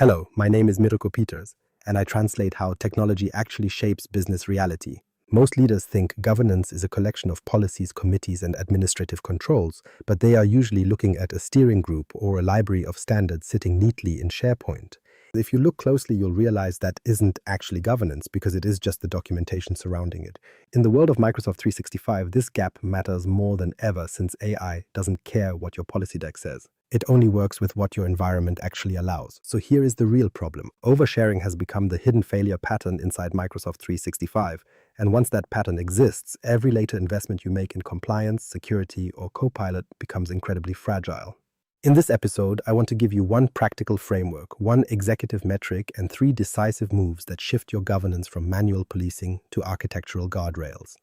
Hello, my name is Miro Peters, and I translate how technology actually shapes business reality. Most leaders think governance is a collection of policies, committees, and administrative controls, but they are usually looking at a steering group or a library of standards sitting neatly in SharePoint. If you look closely, you'll realize that isn't actually governance because it is just the documentation surrounding it. In the world of Microsoft 365, this gap matters more than ever since AI doesn't care what your policy deck says. It only works with what your environment actually allows. So here is the real problem. Oversharing has become the hidden failure pattern inside Microsoft 365. And once that pattern exists, every later investment you make in compliance, security, or Copilot becomes incredibly fragile. In this episode, I want to give you one practical framework, one executive metric, and 3 decisive moves that shift your governance from manual policing to architectural guardrails.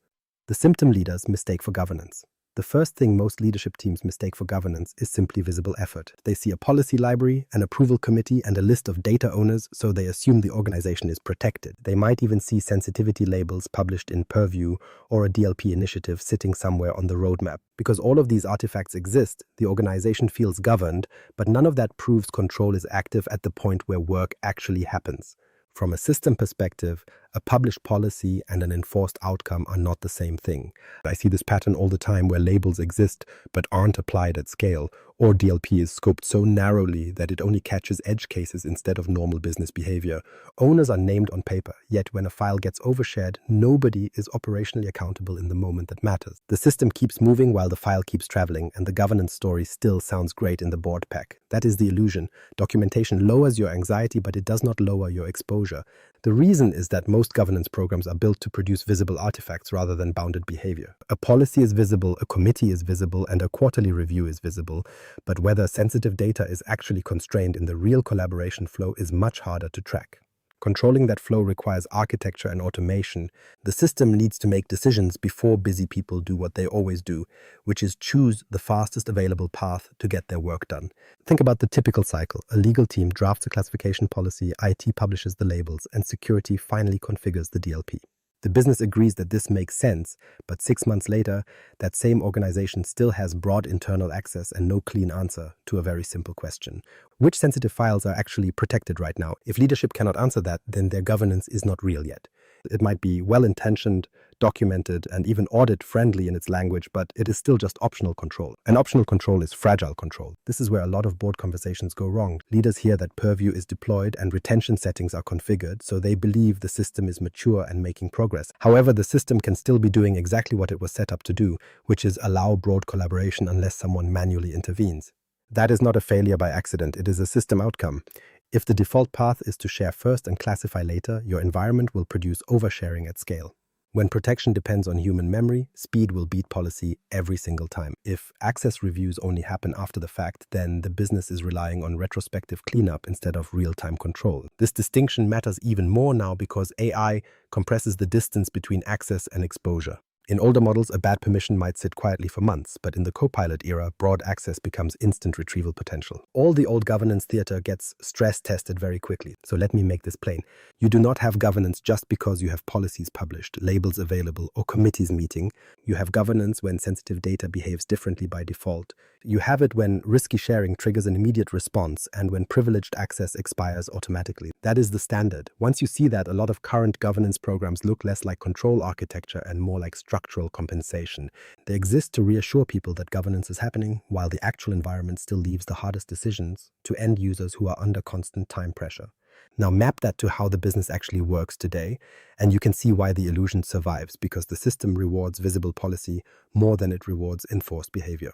The symptom leader's mistake for governance. The first thing most leadership teams mistake for governance is simply visible effort. They see a policy library, an approval committee, and a list of data owners, so they assume the organization is protected. They might even see sensitivity labels published in Purview or a DLP initiative sitting somewhere on the roadmap. Because all of these artifacts exist, the organization feels governed, but none of that proves control is active at the point where work actually happens. From a system perspective, a published policy and an enforced outcome are not the same thing. I see this pattern all the time where labels exist but aren't applied at scale, or DLP is scoped so narrowly that it only catches edge cases instead of normal business behavior. Owners are named on paper, yet when a file gets overshared, nobody is operationally accountable in the moment that matters. The system keeps moving while the file keeps traveling, and the governance story still sounds great in the board pack. That is the illusion. Documentation lowers your anxiety, but it does not lower your exposure. The reason is that most governance programs are built to produce visible artifacts rather than bounded behavior. A policy is visible, a committee is visible, and a quarterly review is visible, but whether sensitive data is actually constrained in the real collaboration flow is much harder to track. Controlling that flow requires architecture and automation. The system needs to make decisions before busy people do what they always do, which is choose the fastest available path to get their work done. Think about the typical cycle. A legal team drafts a classification policy, IT publishes the labels, and security finally configures the DLP. The business agrees that this makes sense, but 6 months later, that same organization still has broad internal access and no clean answer to a very simple question. Which sensitive files are actually protected right now? If leadership cannot answer that, then their governance is not real yet. It might be well-intentioned, documented, and even audit-friendly in its language, but it is still just optional control. And optional control is fragile control. This is where a lot of board conversations go wrong. Leaders hear that Purview is deployed and retention settings are configured, so they believe the system is mature and making progress. However, the system can still be doing exactly what it was set up to do, which is allow broad collaboration unless someone manually intervenes. That is not a failure by accident, it is a system outcome. If the default path is to share first and classify later, your environment will produce oversharing at scale. When protection depends on human memory, speed will beat policy every single time. If access reviews only happen after the fact, then the business is relying on retrospective cleanup instead of real-time control. This distinction matters even more now because AI compresses the distance between access and exposure. In older models, a bad permission might sit quietly for months, but in the Copilot era, broad access becomes instant retrieval potential. All the old governance theater gets stress-tested very quickly. So let me make this plain. You do not have governance just because you have policies published, labels available, or committees meeting. You have governance when sensitive data behaves differently by default. You have it when risky sharing triggers an immediate response and when privileged access expires automatically. That is the standard. Once you see that, a lot of current governance programs look less like control architecture and more like structural compensation. They exist to reassure people that governance is happening, while the actual environment still leaves the hardest decisions to end users who are under constant time pressure. Now map that to how the business actually works today, and you can see why the illusion survives, because the system rewards visible policy more than it rewards enforced behavior.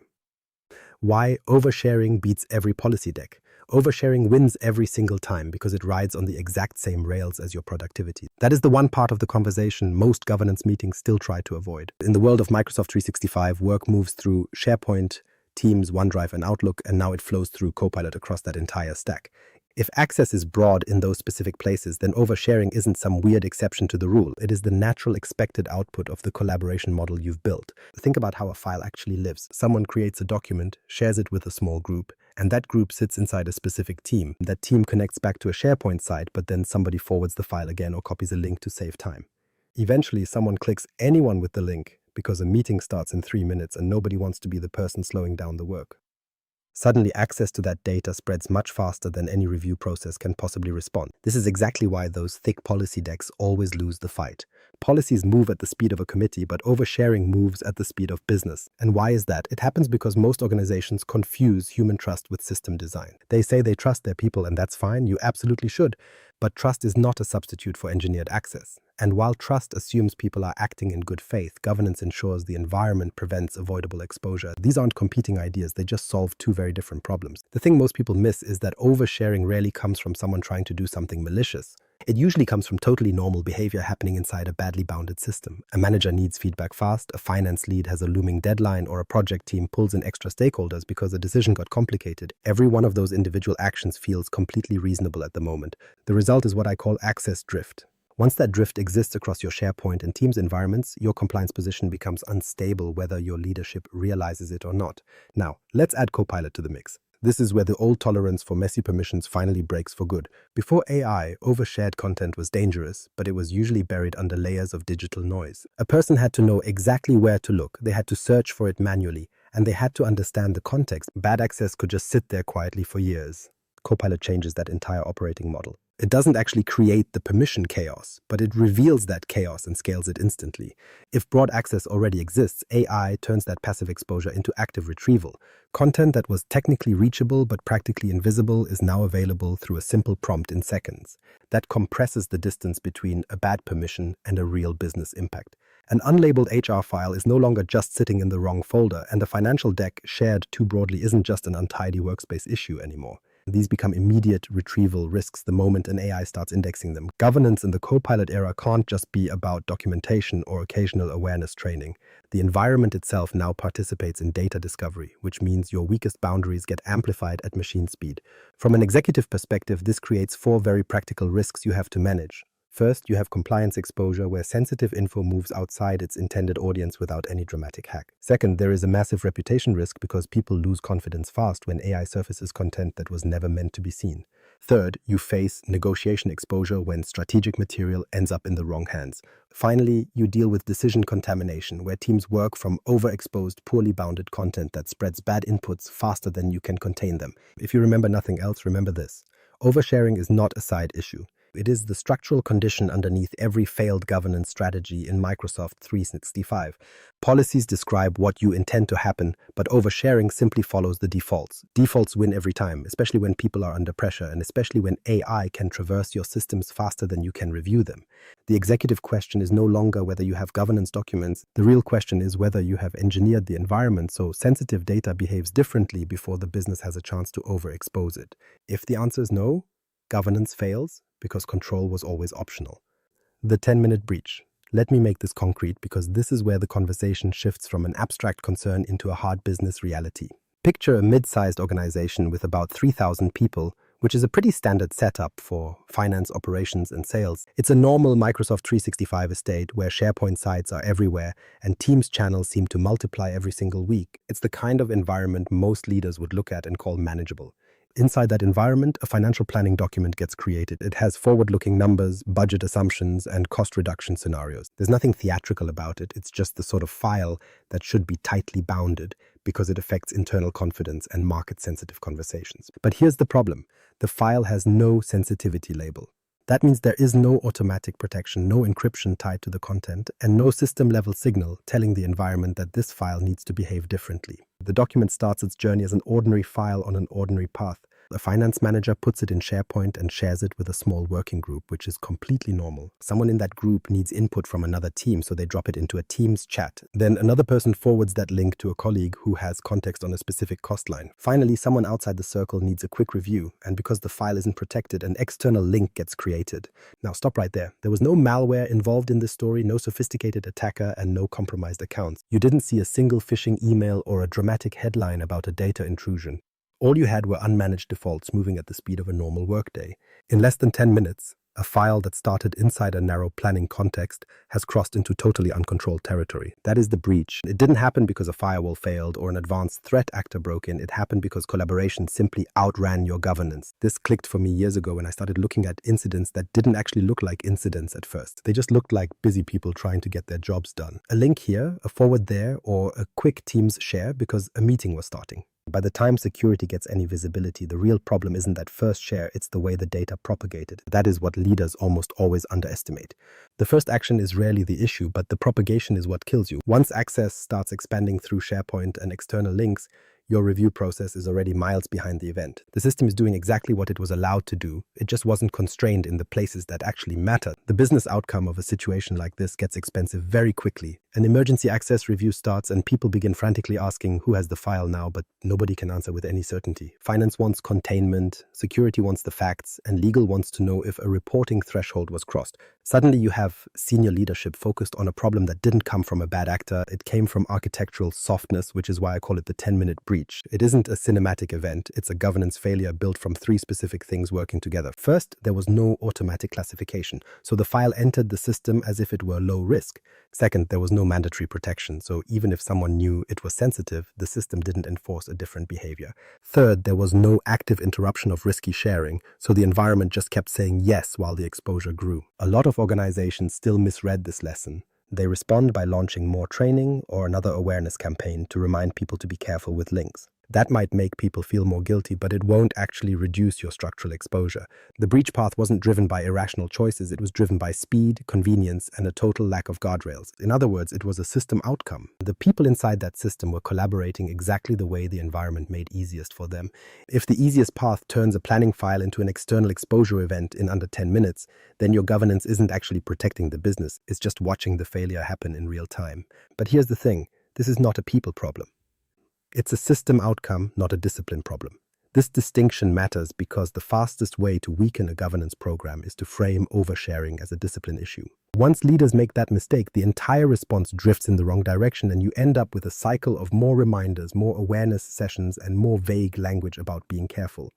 Why oversharing beats every policy deck. Oversharing wins every single time because it rides on the exact same rails as your productivity. That is the one part of the conversation most governance meetings still try to avoid. In the world of Microsoft 365, work moves through SharePoint, Teams, OneDrive, and Outlook, and now it flows through Copilot across that entire stack. If access is broad in those specific places, then oversharing isn't some weird exception to the rule. It is the natural expected output of the collaboration model you've built. Think about how a file actually lives. Someone creates a document, shares it with a small group, and that group sits inside a specific team. That team connects back to a SharePoint site, but then somebody forwards the file again or copies a link to save time. Eventually, someone clicks anyone with the link because a meeting starts in 3 minutes and nobody wants to be the person slowing down the work. Suddenly, access to that data spreads much faster than any review process can possibly respond. This is exactly why those thick policy decks always lose the fight. Policies move at the speed of a committee, but oversharing moves at the speed of business. And why is that? It happens because most organizations confuse human trust with system design. They say they trust their people, and that's fine, you absolutely should. But trust is not a substitute for engineered access. And while trust assumes people are acting in good faith, governance ensures the environment prevents avoidable exposure. These aren't competing ideas, they just solve two very different problems. The thing most people miss is that oversharing rarely comes from someone trying to do something malicious. It usually comes from totally normal behavior happening inside a badly bounded system. A manager needs feedback fast, a finance lead has a looming deadline, or a project team pulls in extra stakeholders because a decision got complicated. Every one of those individual actions feels completely reasonable at the moment. The result is what I call access drift. Once that drift exists across your SharePoint and Teams environments, your compliance position becomes unstable whether your leadership realizes it or not. Now, let's add Copilot to the mix. This is where the old tolerance for messy permissions finally breaks for good. Before AI, overshared content was dangerous, but it was usually buried under layers of digital noise. A person had to know exactly where to look, they had to search for it manually, and they had to understand the context. Bad access could just sit there quietly for years. Copilot changes that entire operating model. It doesn't actually create the permission chaos, but it reveals that chaos and scales it instantly. If broad access already exists, AI turns that passive exposure into active retrieval. Content that was technically reachable but practically invisible is now available through a simple prompt in seconds. That compresses the distance between a bad permission and a real business impact. An unlabeled HR file is no longer just sitting in the wrong folder, and a financial deck shared too broadly isn't just an untidy workspace issue anymore. These become immediate retrieval risks the moment an AI starts indexing them. Governance in the Copilot era can't just be about documentation or occasional awareness training. The environment itself now participates in data discovery, which means your weakest boundaries get amplified at machine speed. From an executive perspective, this creates 4 very practical risks you have to manage. First, you have compliance exposure, where sensitive info moves outside its intended audience without any dramatic hack. Second, there is a massive reputation risk because people lose confidence fast when AI surfaces content that was never meant to be seen. Third, you face negotiation exposure when strategic material ends up in the wrong hands. Finally, you deal with decision contamination, where teams work from overexposed, poorly bounded content that spreads bad inputs faster than you can contain them. If you remember nothing else, remember this. Oversharing is not a side issue. It is the structural condition underneath every failed governance strategy in Microsoft 365. Policies describe what you intend to happen, but oversharing simply follows the defaults. Defaults win every time, especially when people are under pressure, and especially when AI can traverse your systems faster than you can review them. The executive question is no longer whether you have governance documents. The real question is whether you have engineered the environment so sensitive data behaves differently before the business has a chance to overexpose it. If the answer is no, governance fails because control was always optional. The 10-minute breach. Let me make this concrete because this is where the conversation shifts from an abstract concern into a hard business reality. Picture a mid-sized organization with about 3,000 people, which is a pretty standard setup for finance, operations, and sales. It's a normal Microsoft 365 estate where SharePoint sites are everywhere and Teams channels seem to multiply every single week. It's the kind of environment most leaders would look at and call manageable. Inside that environment, a financial planning document gets created. It has forward-looking numbers, budget assumptions, and cost reduction scenarios. There's nothing theatrical about it. It's just the sort of file that should be tightly bounded because it affects internal confidence and market-sensitive conversations. But here's the problem. The file has no sensitivity label. That means there is no automatic protection, no encryption tied to the content, and no system-level signal telling the environment that this file needs to behave differently. The document starts its journey as an ordinary file on an ordinary path. A finance manager puts it in SharePoint and shares it with a small working group, which is completely normal. Someone in that group needs input from another team, so they drop it into a Teams chat. Then another person forwards that link to a colleague who has context on a specific cost line. Finally, someone outside the circle needs a quick review, and because the file isn't protected, an external link gets created. Now stop right there. There was no malware involved in this story, no sophisticated attacker, and no compromised accounts. You didn't see a single phishing email or a dramatic headline about a data intrusion. All you had were unmanaged defaults moving at the speed of a normal workday. In less than 10 minutes, a file that started inside a narrow planning context has crossed into totally uncontrolled territory. That is the breach. It didn't happen because a firewall failed or an advanced threat actor broke in. It happened because collaboration simply outran your governance. This clicked for me years ago when I started looking at incidents that didn't actually look like incidents at first. They just looked like busy people trying to get their jobs done. A link here, a forward there, or a quick Teams share because a meeting was starting. By the time security gets any visibility, the real problem isn't that first share, it's the way the data propagated. That is what leaders almost always underestimate. The first action is rarely the issue, but the propagation is what kills you. Once access starts expanding through SharePoint and external links, your review process is already miles behind the event. The system is doing exactly what it was allowed to do. It just wasn't constrained in the places that actually matter. The business outcome of a situation like this gets expensive very quickly. An emergency access review starts and people begin frantically asking who has the file now, but nobody can answer with any certainty. Finance wants containment, security wants the facts, and legal wants to know if a reporting threshold was crossed. Suddenly you have senior leadership focused on a problem that didn't come from a bad actor. It came from architectural softness, which is why I call it the 10-minute breach. It isn't a cinematic event, it's a governance failure built from 3 specific things working together. First, there was no automatic classification, so the file entered the system as if it were low risk. Second, there was no mandatory protection, so even if someone knew it was sensitive, the system didn't enforce a different behavior. Third, there was no active interruption of risky sharing, so the environment just kept saying yes while the exposure grew. A lot of organizations still misread this lesson. They respond by launching more training or another awareness campaign to remind people to be careful with links. That might make people feel more guilty, but it won't actually reduce your structural exposure. The breach path wasn't driven by irrational choices, it was driven by speed, convenience, and a total lack of guardrails. In other words, it was a system outcome. The people inside that system were collaborating exactly the way the environment made easiest for them. If the easiest path turns a planning file into an external exposure event in under 10 minutes, then your governance isn't actually protecting the business, it's just watching the failure happen in real time. But here's the thing, this is not a people problem. It's a system outcome, not a discipline problem. This distinction matters because the fastest way to weaken a governance program is to frame oversharing as a discipline issue. Once leaders make that mistake, the entire response drifts in the wrong direction and you end up with a cycle of more reminders, more awareness sessions, and more vague language about being careful.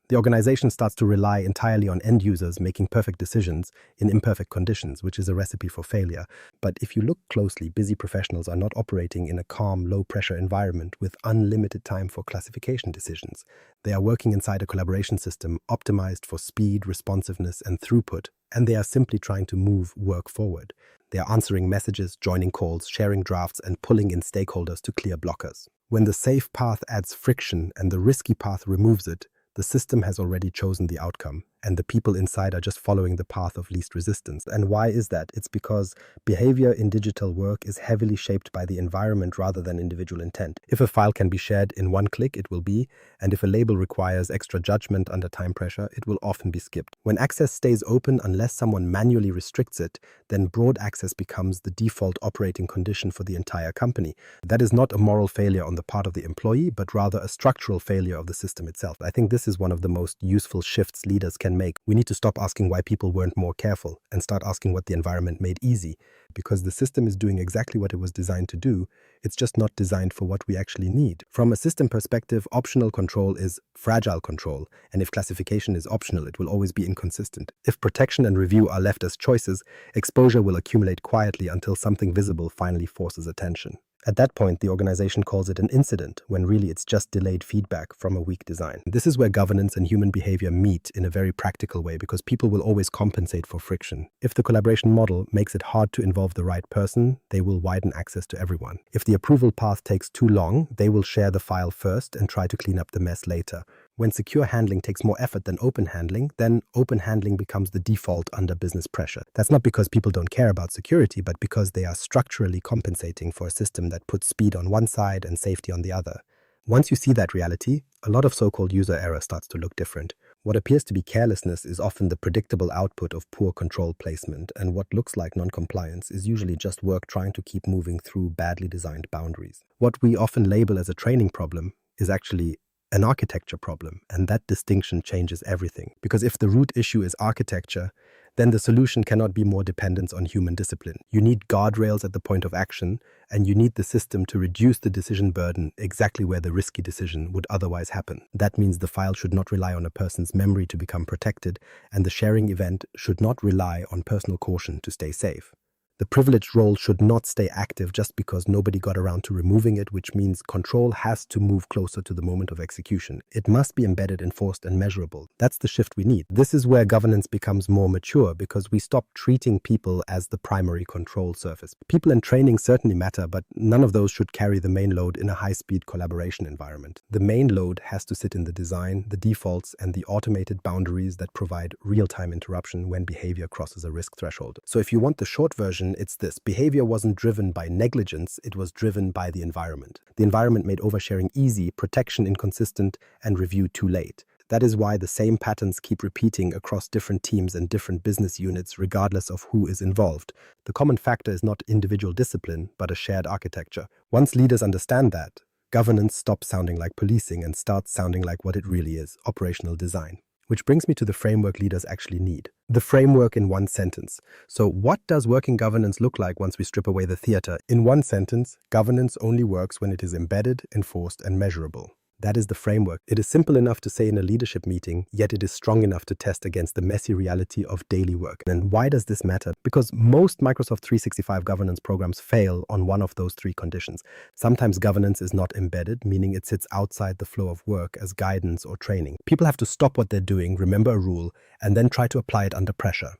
The organization starts to rely entirely on end users making perfect decisions in imperfect conditions, which is a recipe for failure. But if you look closely, busy professionals are not operating in a calm, low-pressure environment with unlimited time for classification decisions. They are working inside a collaboration system optimized for speed, responsiveness, and throughput, and they are simply trying to move work forward. They are answering messages, joining calls, sharing drafts, and pulling in stakeholders to clear blockers. When the safe path adds friction and the risky path removes it, the system has already chosen the outcome, and the people inside are just following the path of least resistance. And why is that? It's because behavior in digital work is heavily shaped by the environment rather than individual intent. If a file can be shared in one click, it will be, and if a label requires extra judgment under time pressure, it will often be skipped. When access stays open unless someone manually restricts it, then broad access becomes the default operating condition for the entire company. That is not a moral failure on the part of the employee, but rather a structural failure of the system itself. I think this is one of the most useful shifts leaders can make. We need to stop asking why people weren't more careful and start asking what the environment made easy, because the system is doing exactly what it was designed to do. It's just not designed for what we actually need. From a system perspective, optional control is fragile control, and if classification is optional, it will always be inconsistent. If protection and review are left as choices, exposure will accumulate quietly until something visible finally forces attention. At that point, the organization calls it an incident, when really it's just delayed feedback from a weak design. This is where governance and human behavior meet in a very practical way, because people will always compensate for friction. If the collaboration model makes it hard to involve the right person, they will widen access to everyone. If the approval path takes too long, they will share the file first and try to clean up the mess later. When secure handling takes more effort than open handling, then open handling becomes the default under business pressure. That's not because people don't care about security, but because they are structurally compensating for a system that puts speed on one side and safety on the other. Once you see that reality, a lot of so-called user error starts to look different. What appears to be carelessness is often the predictable output of poor control placement, and what looks like non-compliance is usually just work trying to keep moving through badly designed boundaries. What we often label as a training problem is actually an architecture problem, and that distinction changes everything. Because if the root issue is architecture, then the solution cannot be more dependence on human discipline. You need guardrails at the point of action, and you need the system to reduce the decision burden exactly where the risky decision would otherwise happen. That means the file should not rely on a person's memory to become protected, and the sharing event should not rely on personal caution to stay safe. The privileged role should not stay active just because nobody got around to removing it, which means control has to move closer to the moment of execution. It must be embedded, enforced, and measurable. That's the shift we need. This is where governance becomes more mature because we stop treating people as the primary control surface. People and training certainly matter, but none of those should carry the main load in a high-speed collaboration environment. The main load has to sit in the design, the defaults, and the automated boundaries that provide real-time interruption when behavior crosses a risk threshold. So if you want the short version, it's this. Behavior wasn't driven by negligence, it was driven by the environment. The environment made oversharing easy, protection inconsistent, and review too late. That is why the same patterns keep repeating across different teams and different business units regardless of who is involved. The common factor is not individual discipline, but a shared architecture. Once leaders understand that, governance stops sounding like policing and starts sounding like what it really is, operational design. Which brings me to the framework leaders actually need. The framework in one sentence. So what does working governance look like once we strip away the theater? In one sentence, governance only works when it is embedded, enforced, and measurable. That is the framework. It is simple enough to say in a leadership meeting, yet it is strong enough to test against the messy reality of daily work. And why does this matter? Because most Microsoft 365 governance programs fail on one of those three conditions. Sometimes governance is not embedded, meaning it sits outside the flow of work as guidance or training. People have to stop what they're doing, remember a rule, and then try to apply it under pressure.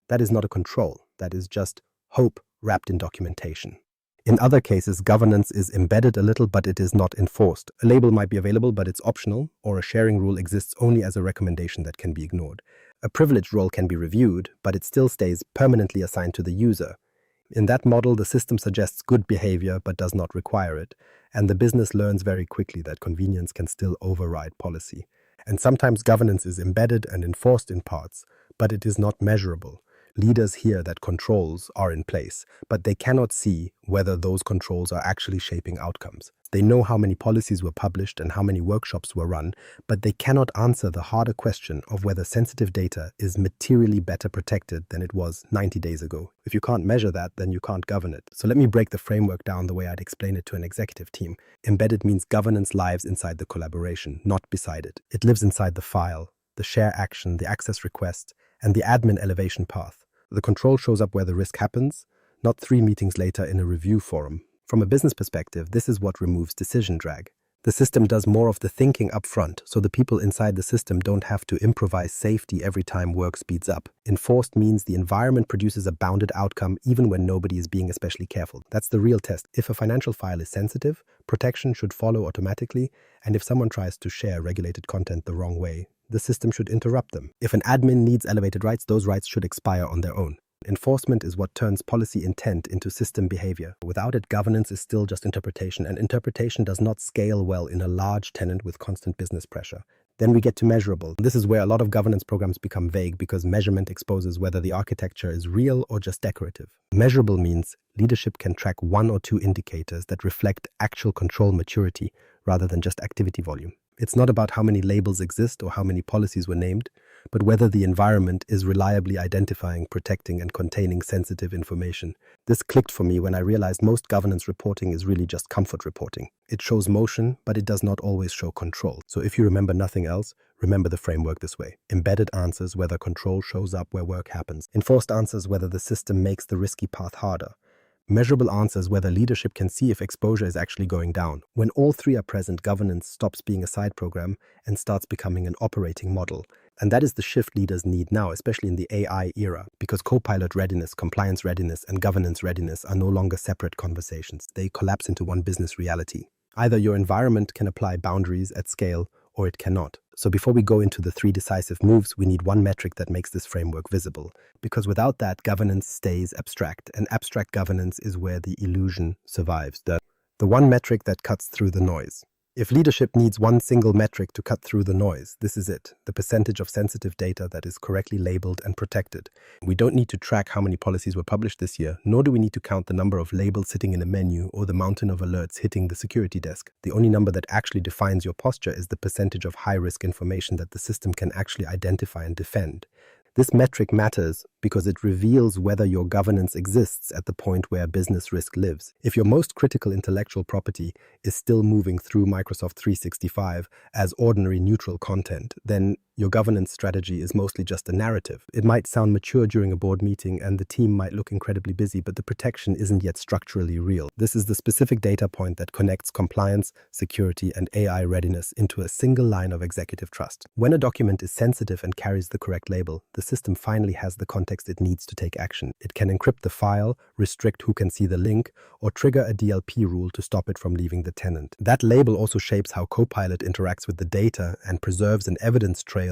That is not a control. That is just hope wrapped in documentation. In other cases, governance is embedded a little, but it is not enforced. A label might be available, but it's optional, or a sharing rule exists only as a recommendation that can be ignored. A privileged role can be reviewed, but it still stays permanently assigned to the user. In that model, the system suggests good behavior, but does not require it, and the business learns very quickly that convenience can still override policy. And sometimes governance is embedded and enforced in parts, but it is not measurable. Leaders hear that controls are in place, but they cannot see whether those controls are actually shaping outcomes. They know how many policies were published and how many workshops were run, but they cannot answer the harder question of whether sensitive data is materially better protected than it was 90 days ago. If you can't measure that, then you can't govern it. So let me break the framework down the way I'd explain it to an executive team. Embedded means governance lives inside the collaboration, not beside it. It lives inside the file, the share action, the access request, and the admin elevation path. The control shows up where the risk happens, not 3 meetings later in a review forum. From a business perspective, this is what removes decision drag. The system does more of the thinking up front, so the people inside the system don't have to improvise safety every time work speeds up. Enforced means the environment produces a bounded outcome even when nobody is being especially careful. That's the real test. If a financial file is sensitive, protection should follow automatically, and if someone tries to share regulated content the wrong way, the system should interrupt them. If an admin needs elevated rights, those rights should expire on their own. Enforcement is what turns policy intent into system behavior. Without it, governance is still just interpretation, and interpretation does not scale well in a large tenant with constant business pressure. Then we get to measurable. This is where a lot of governance programs become vague because measurement exposes whether the architecture is real or just decorative. Measurable means leadership can track 1 or 2 indicators that reflect actual control maturity rather than just activity volume. It's not about how many labels exist or how many policies were named, but whether the environment is reliably identifying, protecting, and containing sensitive information. This clicked for me when I realized most governance reporting is really just comfort reporting. It shows motion, but it does not always show control. So if you remember nothing else, remember the framework this way. Embedded answers whether control shows up where work happens. Enforced answers whether the system makes the risky path harder. Measurable answers whether leadership can see if exposure is actually going down. When all 3 are present, governance stops being a side program and starts becoming an operating model. And that is the shift leaders need now, especially in the AI era, because Copilot readiness, compliance readiness, and governance readiness are no longer separate conversations. They collapse into one business reality. Either your environment can apply boundaries at scale, or it cannot. So before we go into the 3 decisive moves, we need one metric that makes this framework visible. Because without that, governance stays abstract, and abstract governance is where the illusion survives. The one metric that cuts through the noise. If leadership needs one single metric to cut through the noise, this is it, the percentage of sensitive data that is correctly labeled and protected. We don't need to track how many policies were published this year, nor do we need to count the number of labels sitting in a menu or the mountain of alerts hitting the security desk. The only number that actually defines your posture is the percentage of high-risk information that the system can actually identify and defend. This metric matters because it reveals whether your governance exists at the point where business risk lives. If your most critical intellectual property is still moving through Microsoft 365 as ordinary neutral content, then your governance strategy is mostly just a narrative. It might sound mature during a board meeting and the team might look incredibly busy, but the protection isn't yet structurally real. This is the specific data point that connects compliance, security, and AI readiness into a single line of executive trust. When a document is sensitive and carries the correct label, the system finally has the context it needs to take action. It can encrypt the file, restrict who can see the link, or trigger a DLP rule to stop it from leaving the tenant. That label also shapes how Copilot interacts with the data and preserves an evidence trail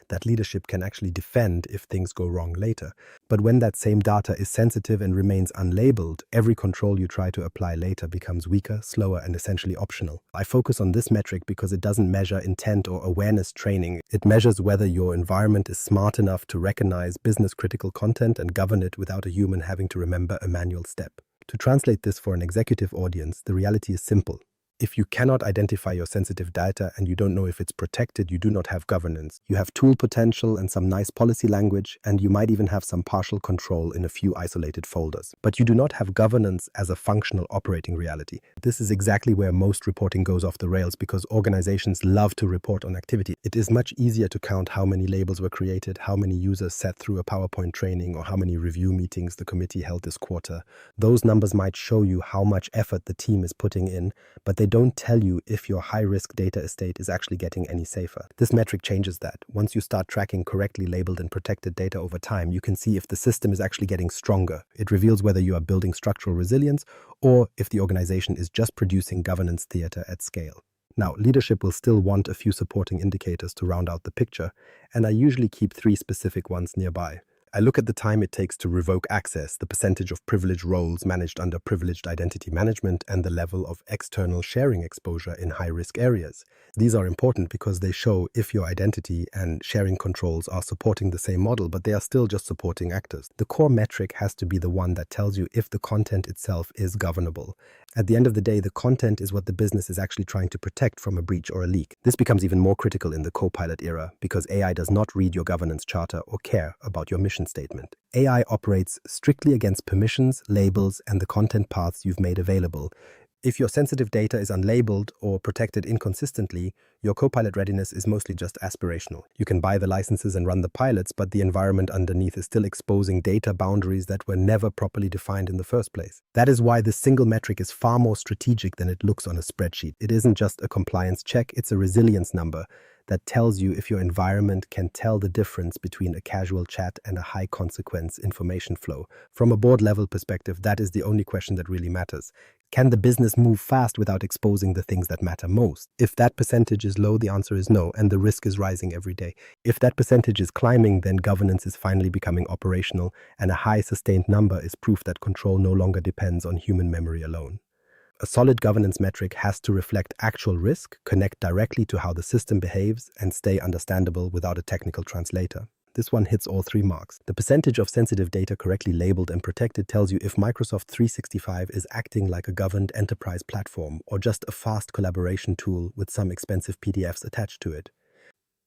that leadership can actually defend if things go wrong later. But when that same data is sensitive and remains unlabeled, every control you try to apply later becomes weaker, slower, and essentially optional. I focus on this metric because it doesn't measure intent or awareness training. It measures whether your environment is smart enough to recognize business-critical content and govern it without a human having to remember a manual step. To translate this for an executive audience, the reality is simple. If you cannot identify your sensitive data and you don't know if it's protected, you do not have governance. You have tool potential and some nice policy language, and you might even have some partial control in a few isolated folders. But you do not have governance as a functional operating reality. This is exactly where most reporting goes off the rails because organizations love to report on activity. It is much easier to count how many labels were created, how many users sat through a PowerPoint training, or how many review meetings the committee held this quarter. Those numbers might show you how much effort the team is putting in, but they don't tell you if your high-risk data estate is actually getting any safer. This metric changes that. Once you start tracking correctly labeled and protected data over time, you can see if the system is actually getting stronger. It reveals whether you are building structural resilience or if the organization is just producing governance theater at scale. Now, leadership will still want a few supporting indicators to round out the picture, and I usually keep 3 specific ones nearby. I look at the time it takes to revoke access, the percentage of privileged roles managed under privileged identity management, and the level of external sharing exposure in high-risk areas. These are important because they show if your identity and sharing controls are supporting the same model, but they are still just supporting actors. The core metric has to be the one that tells you if the content itself is governable. At the end of the day, the content is what the business is actually trying to protect from a breach or a leak. This becomes even more critical in the Copilot era because AI does not read your governance charter or care about your mission statement. AI operates strictly against permissions, labels, and the content paths you've made available. If your sensitive data is unlabeled or protected inconsistently, your Copilot readiness is mostly just aspirational. You can buy the licenses and run the pilots, but the environment underneath is still exposing data boundaries that were never properly defined in the first place. That is why this single metric is far more strategic than it looks on a spreadsheet. It isn't just a compliance check, it's a resilience number that tells you if your environment can tell the difference between a casual chat and a high-consequence information flow. From a board-level perspective, that is the only question that really matters. Can the business move fast without exposing the things that matter most? If that percentage is low, the answer is no, and the risk is rising every day. If that percentage is climbing, then governance is finally becoming operational, and a high sustained number is proof that control no longer depends on human memory alone. A solid governance metric has to reflect actual risk, connect directly to how the system behaves, and stay understandable without a technical translator. This one hits all 3 marks. The percentage of sensitive data correctly labeled and protected tells you if Microsoft 365 is acting like a governed enterprise platform or just a fast collaboration tool with some expensive PDFs attached to it.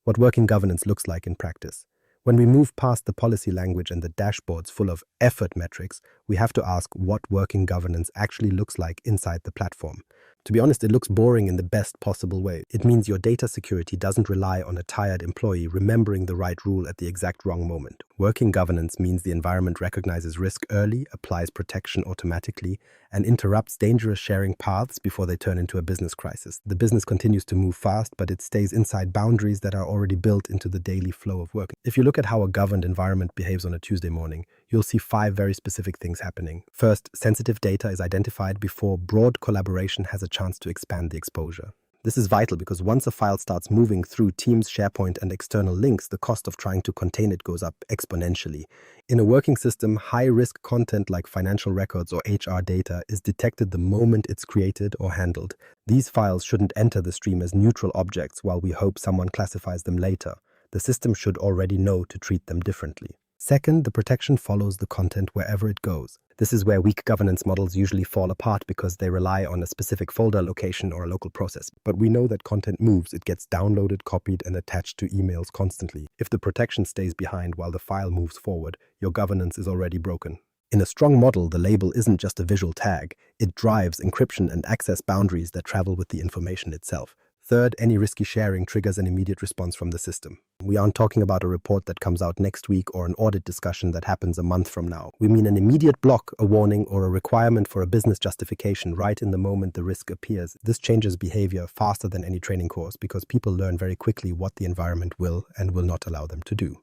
What working governance looks like in practice. When we move past the policy language and the dashboards full of effort metrics, we have to ask what working governance actually looks like inside the platform. To be honest, it looks boring in the best possible way. It means your data security doesn't rely on a tired employee remembering the right rule at the exact wrong moment. Working governance means the environment recognizes risk early, applies protection automatically, and interrupts dangerous sharing paths before they turn into a business crisis. The business continues to move fast, but it stays inside boundaries that are already built into the daily flow of work. If you look at how a governed environment behaves on a Tuesday morning, you'll see 5 very specific things happening. First, sensitive data is identified before broad collaboration has a chance to expand the exposure. This is vital because once a file starts moving through Teams, SharePoint, and external links, the cost of trying to contain it goes up exponentially. In a working system, high-risk content like financial records or HR data is detected the moment it's created or handled. These files shouldn't enter the stream as neutral objects while we hope someone classifies them later. The system should already know to treat them differently. Second, the protection follows the content wherever it goes. This is where weak governance models usually fall apart because they rely on a specific folder location or a local process. But we know that content moves, it gets downloaded, copied, and attached to emails constantly. If the protection stays behind while the file moves forward, your governance is already broken. In a strong model, the label isn't just a visual tag. It drives encryption and access boundaries that travel with the information itself. Third, any risky sharing triggers an immediate response from the system. We aren't talking about a report that comes out next week or an audit discussion that happens a month from now. We mean an immediate block, a warning, or a requirement for a business justification right in the moment the risk appears. This changes behavior faster than any training course because people learn very quickly what the environment will and will not allow them to do.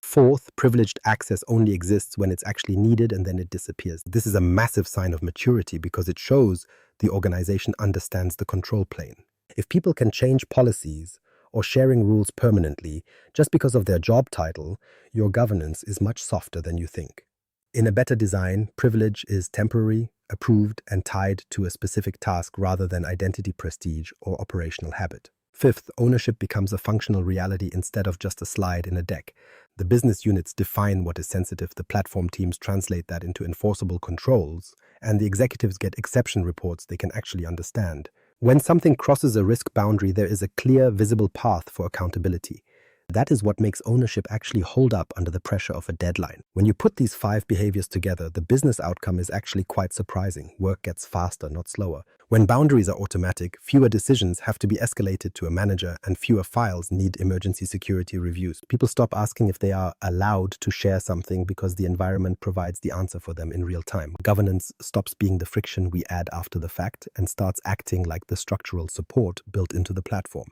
Fourth, privileged access only exists when it's actually needed and then it disappears. This is a massive sign of maturity because it shows the organization understands the control plane. If people can change policies or sharing rules permanently just because of their job title, your governance is much softer than you think. In a better design, privilege is temporary, approved, and tied to a specific task rather than identity, prestige, or operational habit. Fifth, ownership becomes a functional reality instead of just a slide in a deck. The business units define what is sensitive, the platform teams translate that into enforceable controls, and the executives get exception reports they can actually understand. When something crosses a risk boundary, there is a clear, visible path for accountability. That is what makes ownership actually hold up under the pressure of a deadline. When you put these 5 behaviors together, the business outcome is actually quite surprising. Work gets faster, not slower. When boundaries are automatic, fewer decisions have to be escalated to a manager and fewer files need emergency security reviews. People stop asking if they are allowed to share something because the environment provides the answer for them in real time. Governance stops being the friction we add after the fact and starts acting like the structural support built into the platform.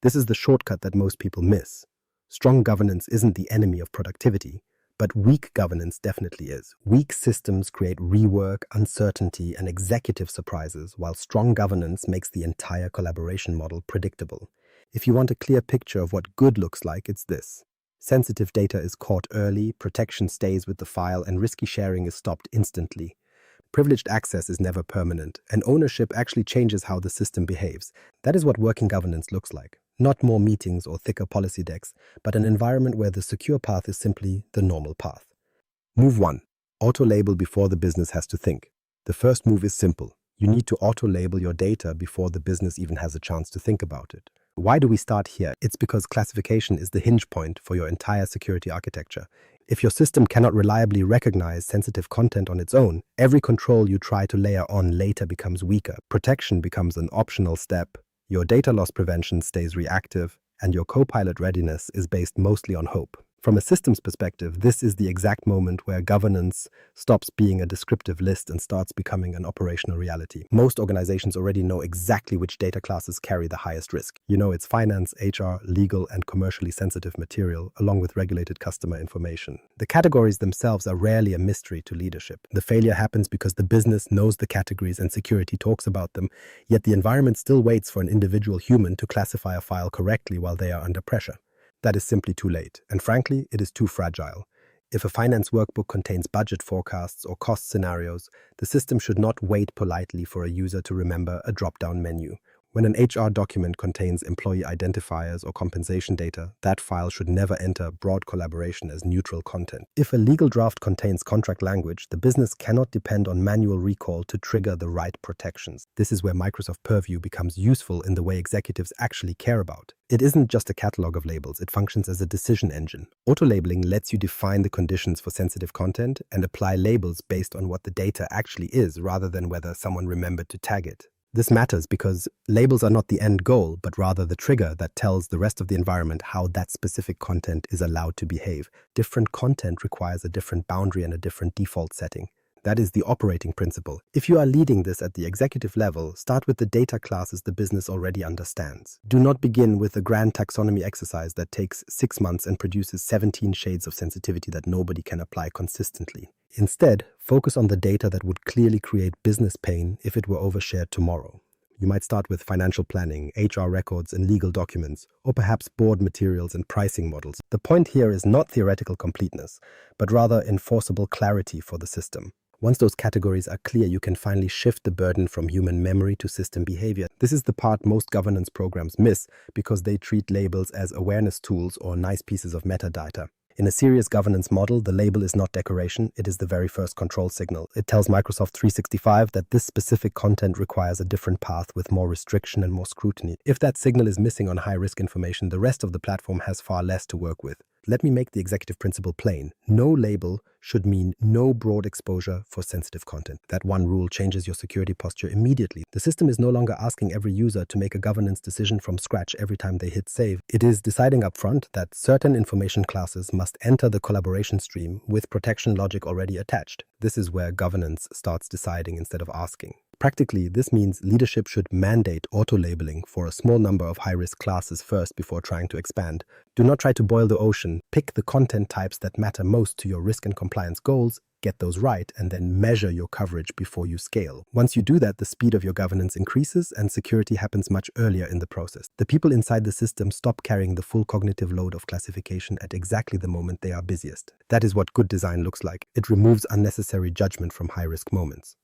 This is the shortcut that most people miss. Strong governance isn't the enemy of productivity, but weak governance definitely is. Weak systems create rework, uncertainty, and executive surprises, while strong governance makes the entire collaboration model predictable. If you want a clear picture of what good looks like, it's this. Sensitive data is caught early, protection stays with the file, and risky sharing is stopped instantly. Privileged access is never permanent, and ownership actually changes how the system behaves. That is what working governance looks like. Not more meetings or thicker policy decks, but an environment where the secure path is simply the normal path. Move 1. Auto-label before the business has to think. The first move is simple. You need to auto-label your data before the business even has a chance to think about it. Why do we start here? It's because classification is the hinge point for your entire security architecture. If your system cannot reliably recognize sensitive content on its own, every control you try to layer on later becomes weaker. Protection becomes an optional step. Your data loss prevention stays reactive, and your Copilot readiness is based mostly on hope. From a systems perspective, this is the exact moment where governance stops being a descriptive list and starts becoming an operational reality. Most organizations already know exactly which data classes carry the highest risk. You know, it's finance, HR, legal, and commercially sensitive material, along with regulated customer information. The categories themselves are rarely a mystery to leadership. The failure happens because the business knows the categories and security talks about them, yet the environment still waits for an individual human to classify a file correctly while they are under pressure. That is simply too late, and frankly, it is too fragile. If a finance workbook contains budget forecasts or cost scenarios, the system should not wait politely for a user to remember a drop-down menu. When an HR document contains employee identifiers or compensation data, that file should never enter broad collaboration as neutral content. If a legal draft contains contract language, the business cannot depend on manual recall to trigger the right protections. This is where Microsoft Purview becomes useful in the way executives actually care about. It isn't just a catalog of labels, it functions as a decision engine. Auto-labeling lets you define the conditions for sensitive content and apply labels based on what the data actually is rather than whether someone remembered to tag it. This matters because labels are not the end goal, but rather the trigger that tells the rest of the environment how that specific content is allowed to behave. Different content requires a different boundary and a different default setting. That is the operating principle. If you are leading this at the executive level, start with the data classes the business already understands. Do not begin with a grand taxonomy exercise that takes 6 months and produces 17 shades of sensitivity that nobody can apply consistently. Instead, focus on the data that would clearly create business pain if it were overshared tomorrow. You might start with financial planning, HR records, and legal documents, or perhaps board materials and pricing models. The point here is not theoretical completeness, but rather enforceable clarity for the system. Once those categories are clear, you can finally shift the burden from human memory to system behavior. This is the part most governance programs miss because they treat labels as awareness tools or nice pieces of metadata. In a serious governance model, the label is not decoration, it is the very first control signal. It tells Microsoft 365 that this specific content requires a different path with more restriction and more scrutiny. If that signal is missing on high-risk information, the rest of the platform has far less to work with. Let me make the executive principle plain. No label should mean no broad exposure for sensitive content. That one rule changes your security posture immediately. The system is no longer asking every user to make a governance decision from scratch every time they hit save. It is deciding upfront that certain information classes must enter the collaboration stream with protection logic already attached. This is where governance starts deciding instead of asking. Practically, this means leadership should mandate auto-labeling for a small number of high-risk classes first before trying to expand. Do not try to boil the ocean. Pick the content types that matter most to your risk and compliance goals, get those right, and then measure your coverage before you scale. Once you do that, the speed of your governance increases and security happens much earlier in the process. The people inside the system stop carrying the full cognitive load of classification at exactly the moment they are busiest. That is what good design looks like. It removes unnecessary judgment from high-risk moments.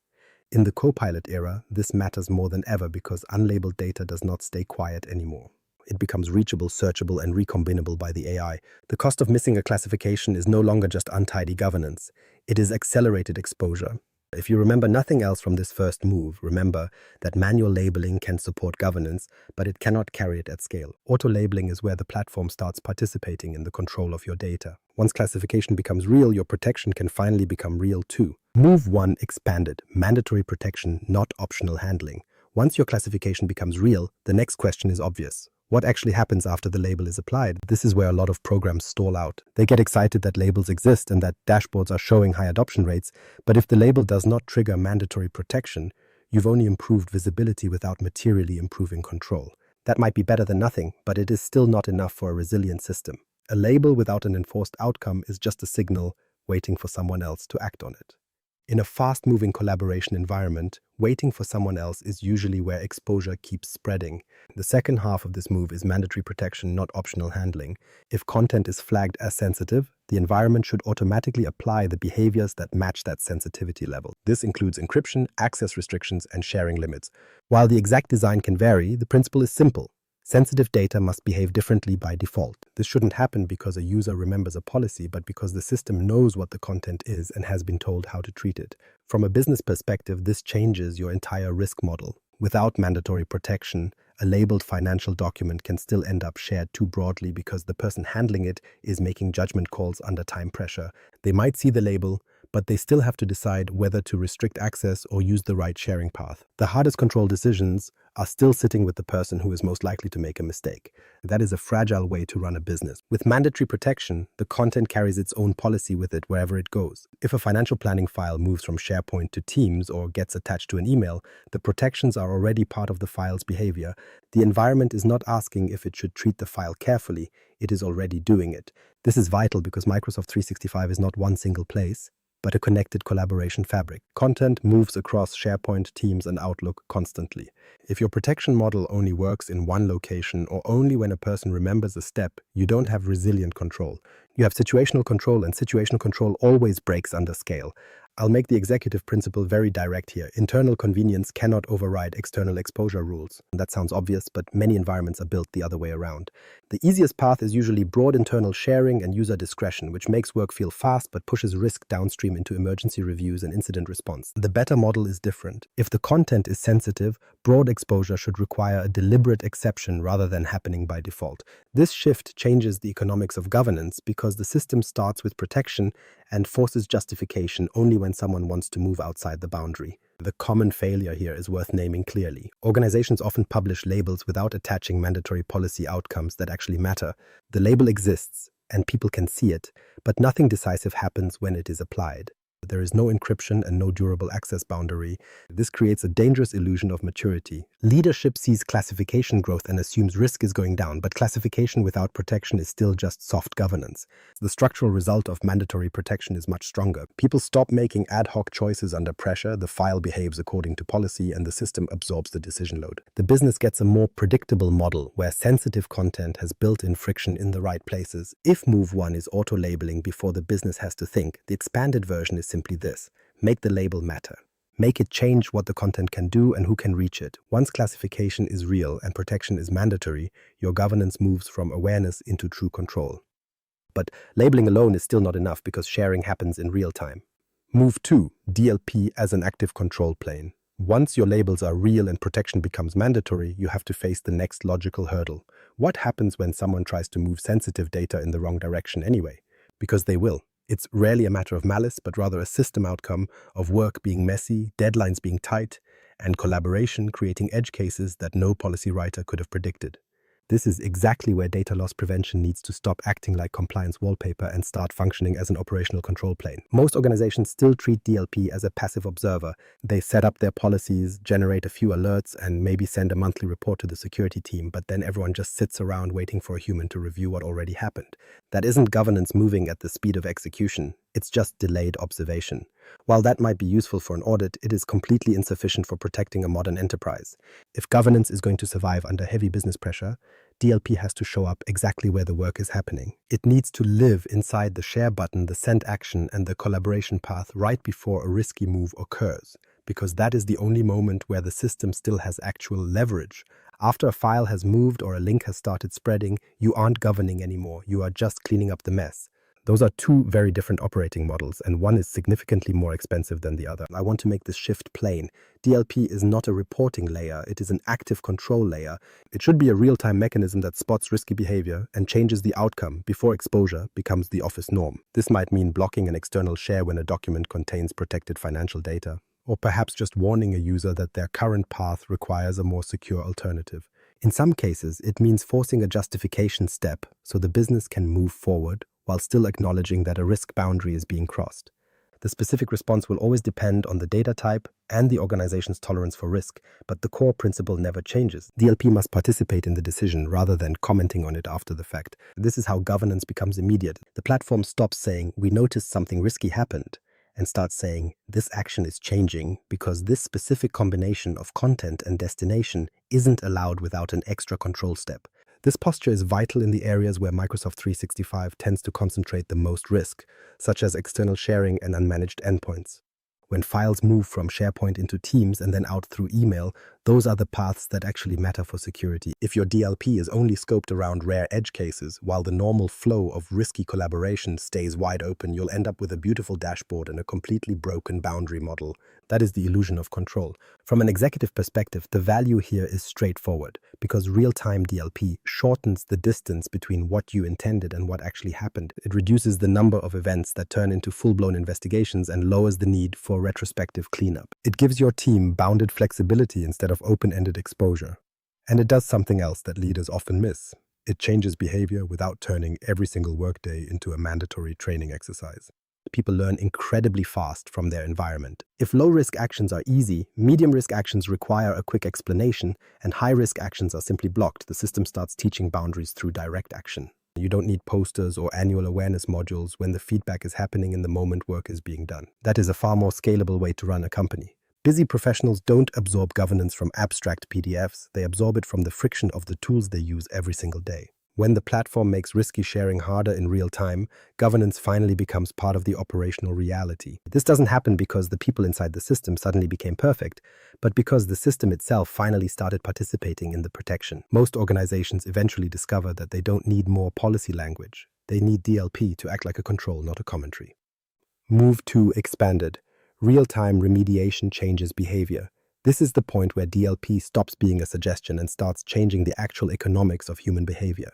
In the Copilot era, this matters more than ever because unlabeled data does not stay quiet anymore. It becomes reachable, searchable, and recombinable by the AI. The cost of missing a classification is no longer just untidy governance. It is accelerated exposure. If you remember nothing else from this first move, remember that manual labeling can support governance, but it cannot carry it at scale. Auto-labeling is where the platform starts participating in the control of your data. Once classification becomes real, your protection can finally become real too. Move 1 expanded, mandatory protection, not optional handling. Once your classification becomes real, the next question is obvious. What actually happens after the label is applied? This is where a lot of programs stall out. They get excited that labels exist and that dashboards are showing high adoption rates, but if the label does not trigger mandatory protection, you've only improved visibility without materially improving control. That might be better than nothing, but it is still not enough for a resilient system. A label without an enforced outcome is just a signal waiting for someone else to act on it. In a fast-moving collaboration environment, waiting for someone else is usually where exposure keeps spreading. The second half of this move is mandatory protection, not optional handling. If content is flagged as sensitive, the environment should automatically apply the behaviors that match that sensitivity level. This includes encryption, access restrictions, and sharing limits. While the exact design can vary, the principle is simple. Sensitive data must behave differently by default. This shouldn't happen because a user remembers a policy, but because the system knows what the content is and has been told how to treat it. From a business perspective, this changes your entire risk model. Without mandatory protection, a labeled financial document can still end up shared too broadly because the person handling it is making judgment calls under time pressure. They might see the label, but they still have to decide whether to restrict access or use the right sharing path. The hardest control decisions are still sitting with the person who is most likely to make a mistake. That is a fragile way to run a business. With mandatory protection, the content carries its own policy with it wherever it goes. If a financial planning file moves from SharePoint to Teams or gets attached to an email, the protections are already part of the file's behavior. The environment is not asking if it should treat the file carefully, it is already doing it. This is vital because Microsoft 365 is not one single place, but a connected collaboration fabric. Content moves across SharePoint, Teams, and Outlook constantly. If your protection model only works in one location or only when a person remembers a step, you don't have resilient control. You have situational control, and situational control always breaks under scale. I'll make the executive principle very direct here. Internal convenience cannot override external exposure rules. That sounds obvious, but many environments are built the other way around. The easiest path is usually broad internal sharing and user discretion, which makes work feel fast but pushes risk downstream into emergency reviews and incident response. The better model is different. If the content is sensitive, broad exposure should require a deliberate exception rather than happening by default. This shift changes the economics of governance because the system starts with protection and forces justification only when someone wants to move outside the boundary. The common failure here is worth naming clearly. Organizations often publish labels without attaching mandatory policy outcomes that actually matter. The label exists, and people can see it, but nothing decisive happens when it is applied. There is no encryption and no durable access boundary. This creates a dangerous illusion of maturity. Leadership sees classification growth and assumes risk is going down, but classification without protection is still just soft governance. The structural result of mandatory protection is much stronger. People stop making ad hoc choices under pressure, the file behaves according to policy, and the system absorbs the decision load. The business gets a more predictable model where sensitive content has built-in friction in the right places. If move 1 is auto-labeling before the business has to think, the expanded version is simply this: make the label matter. Make it change what the content can do and who can reach it. Once classification is real and protection is mandatory, your governance moves from awareness into true control. but labeling alone is still not enough because sharing happens in real time. Move 2. DLP as an active control plane. Once your labels are real and protection becomes mandatory, you have to face the next logical hurdle. What happens when someone tries to move sensitive data in the wrong direction anyway? Because they will. It's rarely a matter of malice, but rather a system outcome of work being messy, deadlines being tight, and collaboration creating edge cases that no policy writer could have predicted. This is exactly where data loss prevention needs to stop acting like compliance wallpaper and start functioning as an operational control plane. Most organizations still treat DLP as a passive observer. They set up their policies, generate a few alerts, and maybe send a monthly report to the security team, but then everyone just sits around waiting for a human to review what already happened. That isn't governance moving at the speed of execution. It's just delayed observation. While that might be useful for an audit, it is completely insufficient for protecting a modern enterprise. If governance is going to survive under heavy business pressure, DLP has to show up exactly where the work is happening. It needs to live inside the share button, the send action, and the collaboration path right before a risky move occurs, because that is the only moment where the system still has actual leverage. After a file has moved or a link has started spreading, you aren't governing anymore. You are just cleaning up the mess. Those are two very different operating models, and one is significantly more expensive than the other. I want to make this shift plain. DLP is not a reporting layer, it is an active control layer. It should be a real-time mechanism that spots risky behavior and changes the outcome before exposure becomes the office norm. This might mean blocking an external share when a document contains protected financial data, or perhaps just warning a user that their current path requires a more secure alternative. In some cases, it means forcing a justification step so the business can move forward while still acknowledging that a risk boundary is being crossed. The specific response will always depend on the data type and the organization's tolerance for risk, but the core principle never changes. DLP must participate in the decision rather than commenting on it after the fact. This is how governance becomes immediate. The platform stops saying, "We noticed something risky happened," and starts saying, "This action is changing because this specific combination of content and destination isn't allowed without an extra control step." This posture is vital in the areas where Microsoft 365 tends to concentrate the most risk, such as external sharing and unmanaged endpoints. When files move from SharePoint into Teams and then out through email, those are the paths that actually matter for security. If your DLP is only scoped around rare edge cases, while the normal flow of risky collaboration stays wide open, you'll end up with a beautiful dashboard and a completely broken boundary model. That is the illusion of control. From an executive perspective, the value here is straightforward, because real-time DLP shortens the distance between what you intended and what actually happened. It reduces the number of events that turn into full-blown investigations and lowers the need for retrospective cleanup. It gives your team bounded flexibility instead of open-ended exposure. And it does something else that leaders often miss. It changes behavior without turning every single workday into a mandatory training exercise. People learn incredibly fast from their environment. If low-risk actions are easy, medium-risk actions require a quick explanation, and high-risk actions are simply blocked, the system starts teaching boundaries through direct action. You don't need posters or annual awareness modules when the feedback is happening in the moment work is being done. That is a far more scalable way to run a company. Busy professionals don't absorb governance from abstract PDFs, they absorb it from the friction of the tools they use every single day. When the platform makes risky sharing harder in real time, governance finally becomes part of the operational reality. This doesn't happen because the people inside the system suddenly became perfect, but because the system itself finally started participating in the protection. Most organizations eventually discover that they don't need more policy language. They need DLP to act like a control, not a commentary. Move 2 expanded. Real-time remediation changes behavior. This is the point where DLP stops being a suggestion and starts changing the actual economics of human behavior.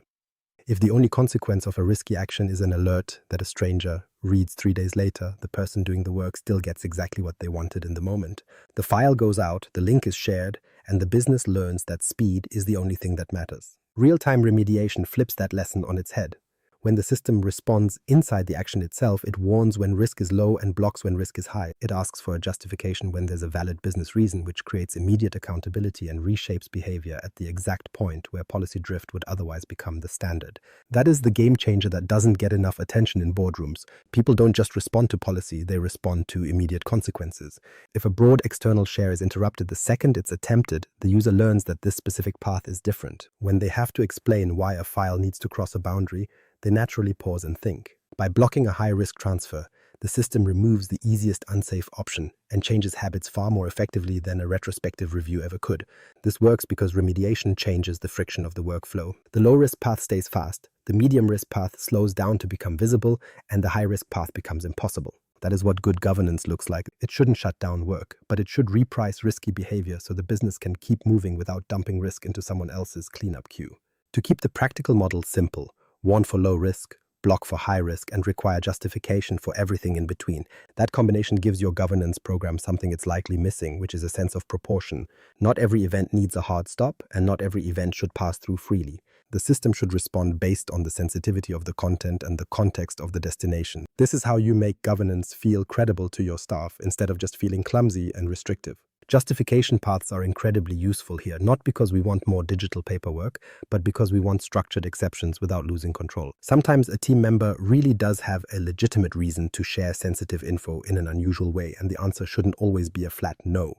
If the only consequence of a risky action is an alert that a stranger reads 3 days later, the person doing the work still gets exactly what they wanted in the moment. The file goes out, the link is shared, and the business learns that speed is the only thing that matters. Real-time remediation flips that lesson on its head. When the system responds inside the action itself, it warns when risk is low and blocks when risk is high. It asks for a justification when there's a valid business reason, which creates immediate accountability and reshapes behavior at the exact point where policy drift would otherwise become the standard. That is the game changer that doesn't get enough attention in boardrooms. People don't just respond to policy, they respond to immediate consequences. If a broad external share is interrupted the second it's attempted, the user learns that this specific path is different. When they have to explain why a file needs to cross a boundary, they naturally pause and think. By blocking a high-risk transfer, the system removes the easiest unsafe option and changes habits far more effectively than a retrospective review ever could. This works because remediation changes the friction of the workflow. The low-risk path stays fast, The medium risk path slows down to become visible, and the high risk path becomes impossible. That is what good governance looks like. It shouldn't shut down work, but it should reprice risky behavior so the business can keep moving without dumping risk into someone else's cleanup queue. To keep the practical model simple, warn for low risk, block for high risk, and require justification for everything in between. That combination gives your governance program something it's likely missing, which is a sense of proportion. Not every event needs a hard stop, and not every event should pass through freely. The system should respond based on the sensitivity of the content and the context of the destination. This is how you make governance feel credible to your staff instead of just feeling clumsy and restrictive. Justification paths are incredibly useful here, not because we want more digital paperwork, but because we want structured exceptions without losing control. Sometimes a team member really does have a legitimate reason to share sensitive info in an unusual way, and the answer shouldn't always be a flat no.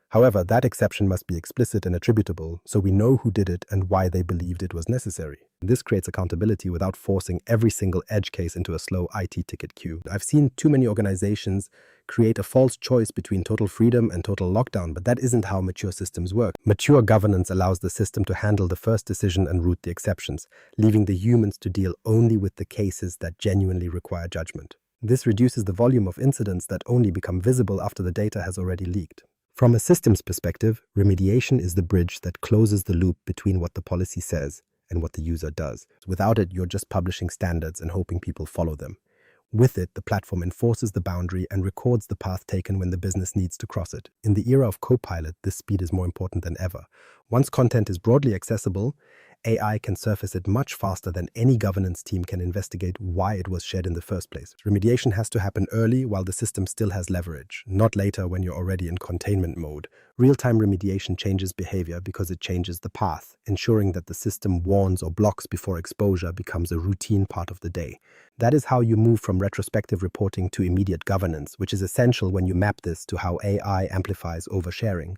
However, that exception must be explicit and attributable, so we know who did it and why they believed it was necessary. This creates accountability without forcing every single edge case into a slow IT ticket queue. I've seen too many organizations create a false choice between total freedom and total lockdown, but that isn't how mature systems work. Mature governance allows the system to handle the first decision and route the exceptions, leaving the humans to deal only with the cases that genuinely require judgment. This reduces the volume of incidents that only become visible after the data has already leaked. From a systems perspective, remediation is the bridge that closes the loop between what the policy says and what the user does. Without it, you're just publishing standards and hoping people follow them. With it, the platform enforces the boundary and records the path taken when the business needs to cross it. In the era of Copilot, this speed is more important than ever. Once content is broadly accessible, AI can surface it much faster than any governance team can investigate why it was shared in the first place. Remediation has to happen early while the system still has leverage, not later when you're already in containment mode. Real-time remediation changes behavior because it changes the path, ensuring that the system warns or blocks before exposure becomes a routine part of the day. That is how you move from retrospective reporting to immediate governance, which is essential when you map this to how AI amplifies oversharing.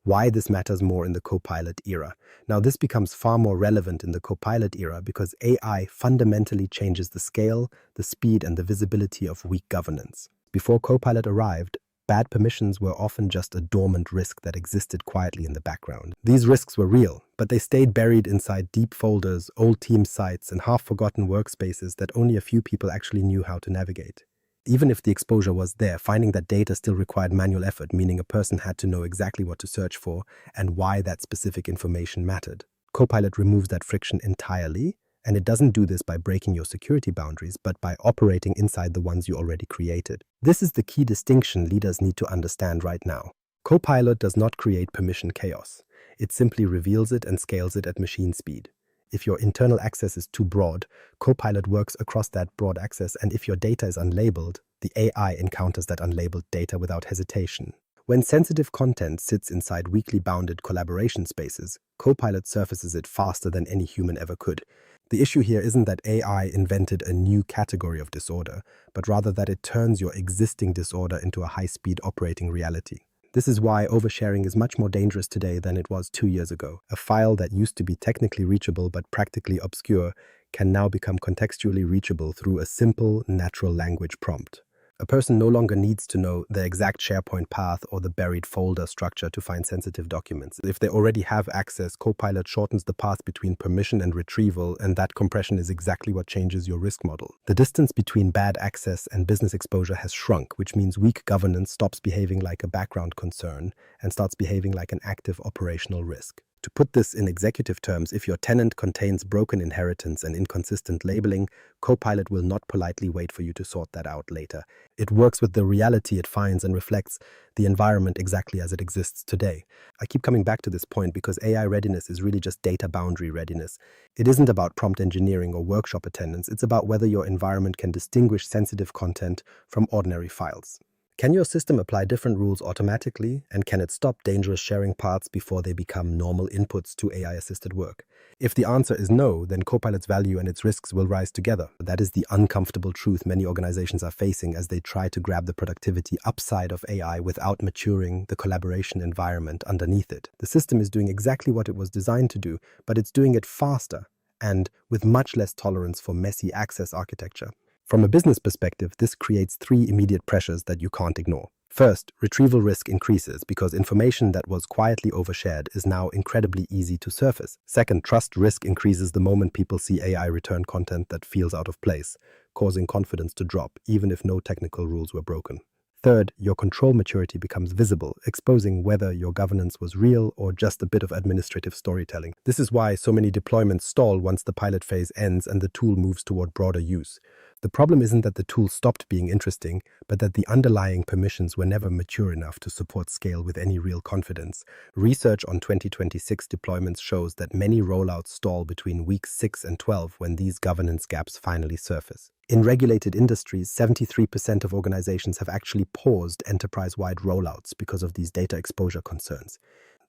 Why this matters more in the Copilot era. Now, this becomes far more relevant in the Copilot era because AI fundamentally changes the scale, the speed, and the visibility of weak governance. Before Copilot arrived, bad permissions were often just a dormant risk that existed quietly in the background. These risks were real, but they stayed buried inside deep folders, old team sites, and half-forgotten workspaces that only a few people actually knew how to navigate. Even if the exposure was there, finding that data still required manual effort, meaning a person had to know exactly what to search for and why that specific information mattered. Copilot removes that friction entirely, and it doesn't do this by breaking your security boundaries, but by operating inside the ones you already created. This is the key distinction leaders need to understand right now. Copilot does not create permission chaos. It simply reveals it and scales it at machine speed. If your internal access is too broad, Copilot works across that broad access, and if your data is unlabeled, the AI encounters that unlabeled data without hesitation. When sensitive content sits inside weakly bounded collaboration spaces, Copilot surfaces it faster than any human ever could. The issue here isn't that AI invented a new category of disorder, but rather that it turns your existing disorder into a high-speed operating reality. This is why oversharing is much more dangerous today than it was 2 years ago. A file that used to be technically reachable but practically obscure can now become contextually reachable through a simple, natural language prompt. A person no longer needs to know the exact SharePoint path or the buried folder structure to find sensitive documents. If they already have access, Copilot shortens the path between permission and retrieval, and that compression is exactly what changes your risk model. The distance between bad access and business exposure has shrunk, which means weak governance stops behaving like a background concern and starts behaving like an active operational risk. To put this in executive terms, if your tenant contains broken inheritance and inconsistent labeling, Copilot will not politely wait for you to sort that out later. It works with the reality it finds and reflects the environment exactly as it exists today. I keep coming back to this point because AI readiness is really just data boundary readiness. It isn't about prompt engineering or workshop attendance. It's about whether your environment can distinguish sensitive content from ordinary files. Can your system apply different rules automatically, and can it stop dangerous sharing paths before they become normal inputs to AI-assisted work? If the answer is no, then Copilot's value and its risks will rise together. That is the uncomfortable truth many organizations are facing as they try to grab the productivity upside of AI without maturing the collaboration environment underneath it. The system is doing exactly what it was designed to do, but it's doing it faster and with much less tolerance for messy access architecture. From a business perspective, this creates 3 immediate pressures that you can't ignore. First, retrieval risk increases because information that was quietly overshared is now incredibly easy to surface. Second, trust risk increases the moment people see AI return content that feels out of place, causing confidence to drop, even if no technical rules were broken. Third, your control maturity becomes visible, exposing whether your governance was real or just a bit of administrative storytelling. This is why so many deployments stall once the pilot phase ends and the tool moves toward broader use. The problem isn't that the tool stopped being interesting, but that the underlying permissions were never mature enough to support scale with any real confidence. Research on 2026 deployments shows that many rollouts stall between weeks 6 and 12 when these governance gaps finally surface. In regulated industries, 73% of organizations have actually paused enterprise-wide rollouts because of these data exposure concerns.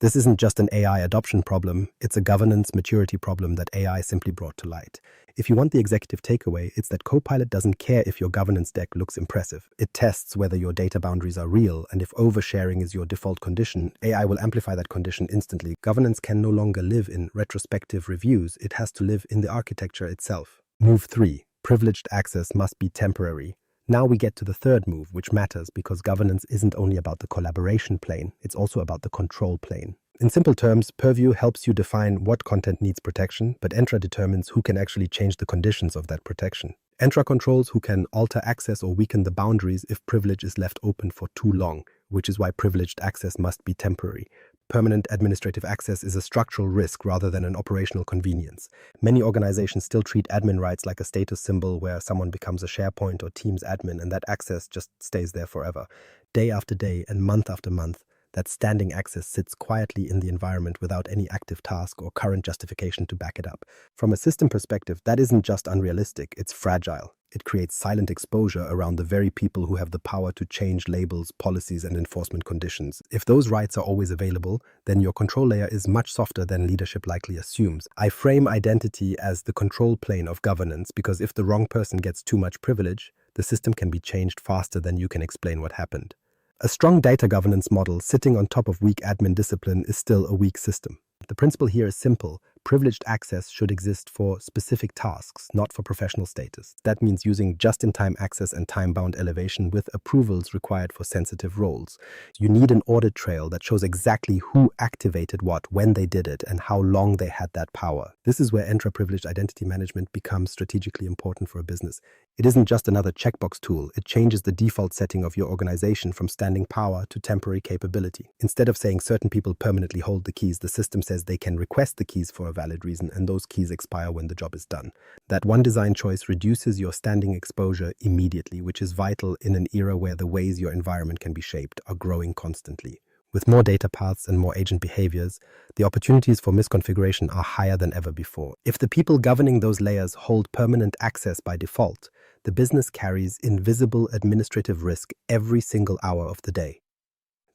This isn't just an AI adoption problem, it's a governance maturity problem that AI simply brought to light. If you want the executive takeaway, it's that Copilot doesn't care if your governance deck looks impressive. It tests whether your data boundaries are real, and if oversharing is your default condition, AI will amplify that condition instantly. Governance can no longer live in retrospective reviews, it has to live in the architecture itself. Move 3. Privileged access must be temporary. Now we get to the third move, which matters because governance isn't only about the collaboration plane, it's also about the control plane. In simple terms, Purview helps you define what content needs protection, but Entra determines who can actually change the conditions of that protection. Entra controls who can alter access or weaken the boundaries if privilege is left open for too long, which is why privileged access must be temporary. Permanent administrative access is a structural risk rather than an operational convenience. Many organizations still treat admin rights like a status symbol where someone becomes a SharePoint or Teams admin and that access just stays there forever. Day after day and month after month, that standing access sits quietly in the environment without any active task or current justification to back it up. From a system perspective, that isn't just unrealistic, it's fragile. It creates silent exposure around the very people who have the power to change labels, policies, and enforcement conditions. If those rights are always available, then your control layer is much softer than leadership likely assumes. I frame identity as the control plane of governance because if the wrong person gets too much privilege, the system can be changed faster than you can explain what happened. A strong data governance model sitting on top of weak admin discipline is still a weak system. The principle here is simple. Privileged access should exist for specific tasks, not for professional status. That means using just-in-time access and time-bound elevation with approvals required for sensitive roles. You need an audit trail that shows exactly who activated what, when they did it, and how long they had that power. This is where Entra-privileged identity management becomes strategically important for a business. It isn't just another checkbox tool. It changes the default setting of your organization from standing power to temporary capability. Instead of saying certain people permanently hold the keys, the system says they can request the keys for a valid reason, and those keys expire when the job is done. That one design choice reduces your standing exposure immediately, which is vital in an era where the ways your environment can be shaped are growing constantly. With more data paths and more agent behaviors, the opportunities for misconfiguration are higher than ever before. If the people governing those layers hold permanent access by default, the business carries invisible administrative risk every single hour of the day.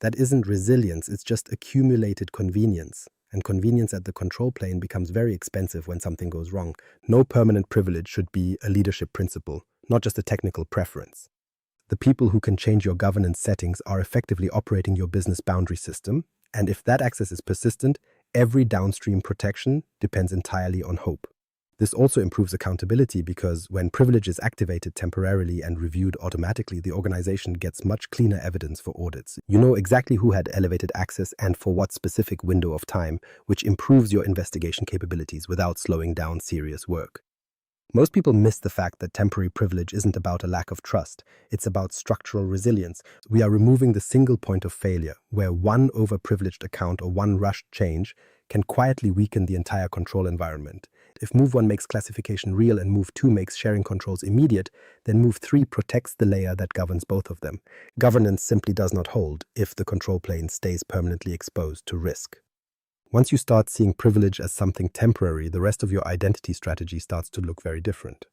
That isn't resilience, it's just accumulated convenience. And convenience at the control plane becomes very expensive when something goes wrong. No permanent privilege should be a leadership principle, not just a technical preference. The people who can change your governance settings are effectively operating your business boundary system, and if that access is persistent, every downstream protection depends entirely on hope. This also improves accountability because when privilege is activated temporarily and reviewed automatically, the organization gets much cleaner evidence for audits. You know exactly who had elevated access and for what specific window of time, which improves your investigation capabilities without slowing down serious work. Most people miss the fact that temporary privilege isn't about a lack of trust. It's about structural resilience. We are removing the single point of failure, where one overprivileged account or one rushed change can quietly weaken the entire control environment. If Move 1 makes classification real and Move 2 makes sharing controls immediate, then Move 3 protects the layer that governs both of them. Governance simply does not hold if the control plane stays permanently exposed to risk. Once you start seeing privilege as something temporary, the rest of your identity strategy starts to look very different.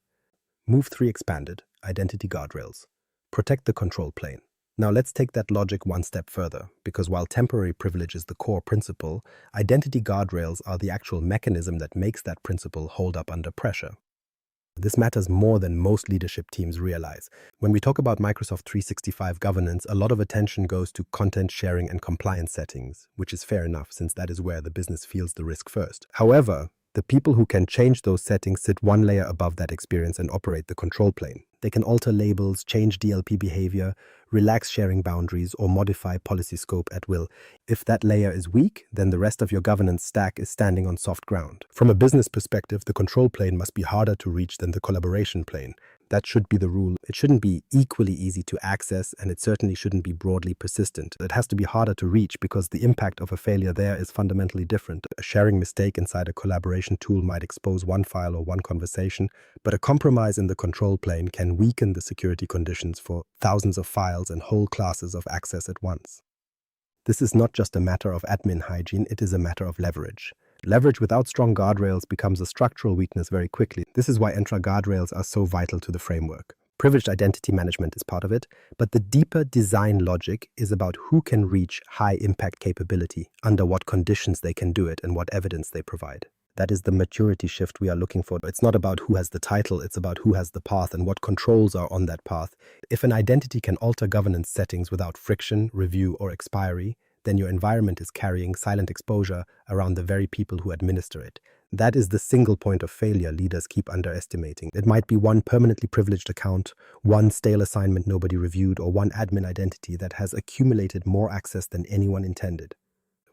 Move 3 expanded, identity guardrails. Protect the control plane. Now let's take that logic one step further, because while temporary privilege is the core principle, identity guardrails are the actual mechanism that makes that principle hold up under pressure. This matters more than most leadership teams realize. When we talk about Microsoft 365 governance, a lot of attention goes to content sharing and compliance settings, which is fair enough since that is where the business feels the risk first. However, the people who can change those settings sit one layer above that experience and operate the control plane. They can alter labels, change DLP behavior, relax sharing boundaries, or modify policy scope at will. If that layer is weak, then the rest of your governance stack is standing on soft ground. From a business perspective, the control plane must be harder to reach than the collaboration plane. That should be the rule. It shouldn't be equally easy to access, and it certainly shouldn't be broadly persistent. It has to be harder to reach because the impact of a failure there is fundamentally different. A sharing mistake inside a collaboration tool might expose one file or one conversation, but a compromise in the control plane can weaken the security conditions for thousands of files and whole classes of access at once. This is not just a matter of admin hygiene, it is a matter of leverage. Leverage without strong guardrails becomes a structural weakness very quickly. This is why Entra guardrails are so vital to the framework. Privileged identity management is part of it, but the deeper design logic is about who can reach high-impact capability, under what conditions they can do it, and what evidence they provide. That is the maturity shift we are looking for. It's not about who has the title, it's about who has the path and what controls are on that path. If an identity can alter governance settings without friction, review, or expiry, then your environment is carrying silent exposure around the very people who administer it. That is the single point of failure leaders keep underestimating. It might be one permanently privileged account, one stale assignment nobody reviewed, or one admin identity that has accumulated more access than anyone intended.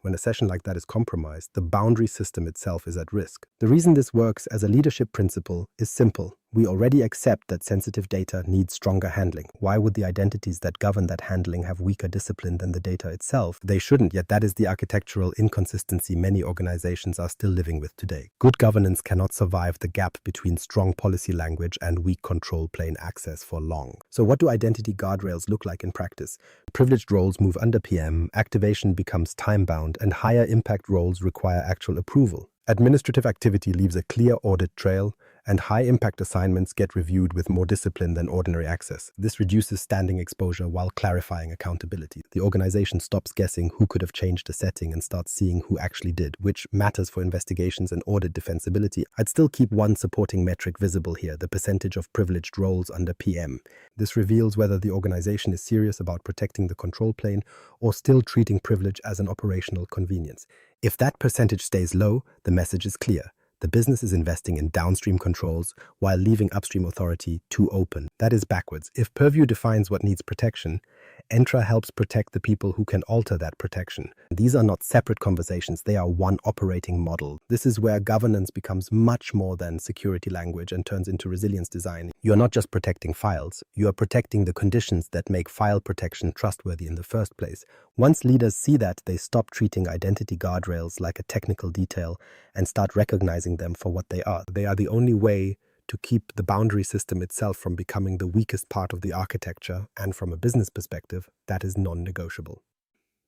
When a session like that is compromised, the boundary system itself is at risk. The reason this works as a leadership principle is simple. We already accept that sensitive data needs stronger handling. Why would the identities that govern that handling have weaker discipline than the data itself? They shouldn't, yet that is the architectural inconsistency many organizations are still living with today. Good governance cannot survive the gap between strong policy language and weak control plane access for long. So what do identity guardrails look like in practice? Privileged roles move under PM, activation becomes time-bound, and higher impact roles require actual approval. Administrative activity leaves a clear audit trail, and high-impact assignments get reviewed with more discipline than ordinary access. This reduces standing exposure while clarifying accountability. The organization stops guessing who could have changed a setting and starts seeing who actually did, which matters for investigations and audit defensibility. I'd still keep one supporting metric visible here, the percentage of privileged roles under PM. This reveals whether the organization is serious about protecting the control plane or still treating privilege as an operational convenience. If that percentage stays low, the message is clear. The business is investing in downstream controls while leaving upstream authority too open. That is backwards. If Purview defines what needs protection, Entra helps protect the people who can alter that protection. These are not separate conversations, they are one operating model. This is where governance becomes much more than security language and turns into resilience design. You are not just protecting files, you are protecting the conditions that make file protection trustworthy in the first place. Once leaders see that, they stop treating identity guardrails like a technical detail and start recognizing them for what they are. They are the only way to keep the boundary system itself from becoming the weakest part of the architecture, and from a business perspective, that is non-negotiable.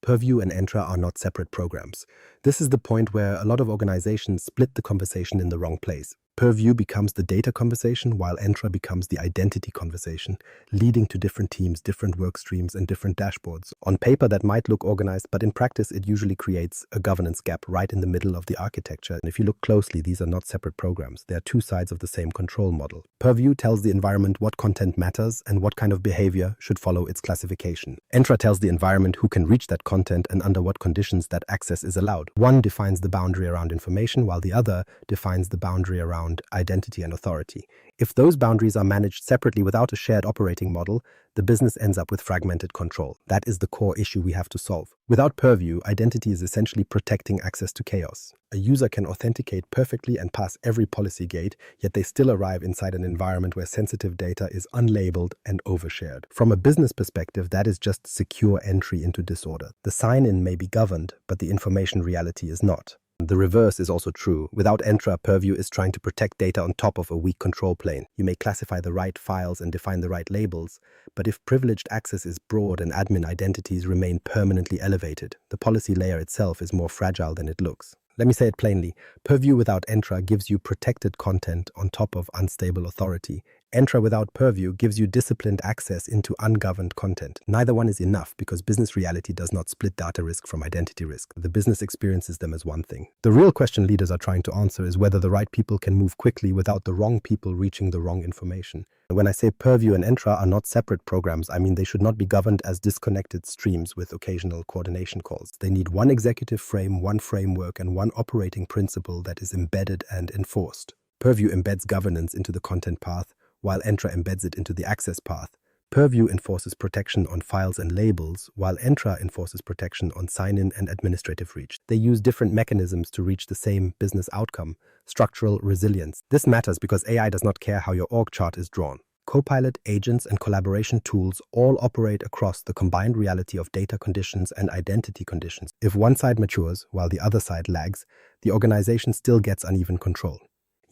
Purview and Entra are not separate programs. This is the point where a lot of organizations split the conversation in the wrong place. Purview becomes the data conversation, while Entra becomes the identity conversation, leading to different teams, different work streams, and different dashboards. On paper, that might look organized, but in practice, it usually creates a governance gap right in the middle of the architecture. And if you look closely, these are not separate programs. They are two sides of the same control model. Purview tells the environment what content matters and what kind of behavior should follow its classification. Entra tells the environment who can reach that content and under what conditions that access is allowed. One defines the boundary around information, while the other defines the boundary around identity and authority. If those boundaries are managed separately without a shared operating model, the business ends up with fragmented control. That is the core issue we have to solve. Without Purview, identity is essentially protecting access to chaos. A user can authenticate perfectly and pass every policy gate, yet they still arrive inside an environment where sensitive data is unlabeled and overshared. From a business perspective, that is just secure entry into disorder. The sign-in may be governed, but the information reality is not. The reverse is also true. Without Entra, Purview is trying to protect data on top of a weak control plane. You may classify the right files and define the right labels, but if privileged access is broad and admin identities remain permanently elevated, the policy layer itself is more fragile than it looks. Let me say it plainly. Purview without Entra gives you protected content on top of unstable authority. Entra without Purview gives you disciplined access into ungoverned content. Neither one is enough because business reality does not split data risk from identity risk. The business experiences them as one thing. The real question leaders are trying to answer is whether the right people can move quickly without the wrong people reaching the wrong information. When I say Purview and Entra are not separate programs, I mean they should not be governed as disconnected streams with occasional coordination calls. They need one executive frame, one framework, and one operating principle that is embedded and enforced. Purview embeds governance into the content path, while Entra embeds it into the access path. Purview enforces protection on files and labels, while Entra enforces protection on sign-in and administrative reach. They use different mechanisms to reach the same business outcome: structural resilience. This matters because AI does not care how your org chart is drawn. Copilot, agents, and collaboration tools all operate across the combined reality of data conditions and identity conditions. If one side matures while the other side lags, the organization still gets uneven control.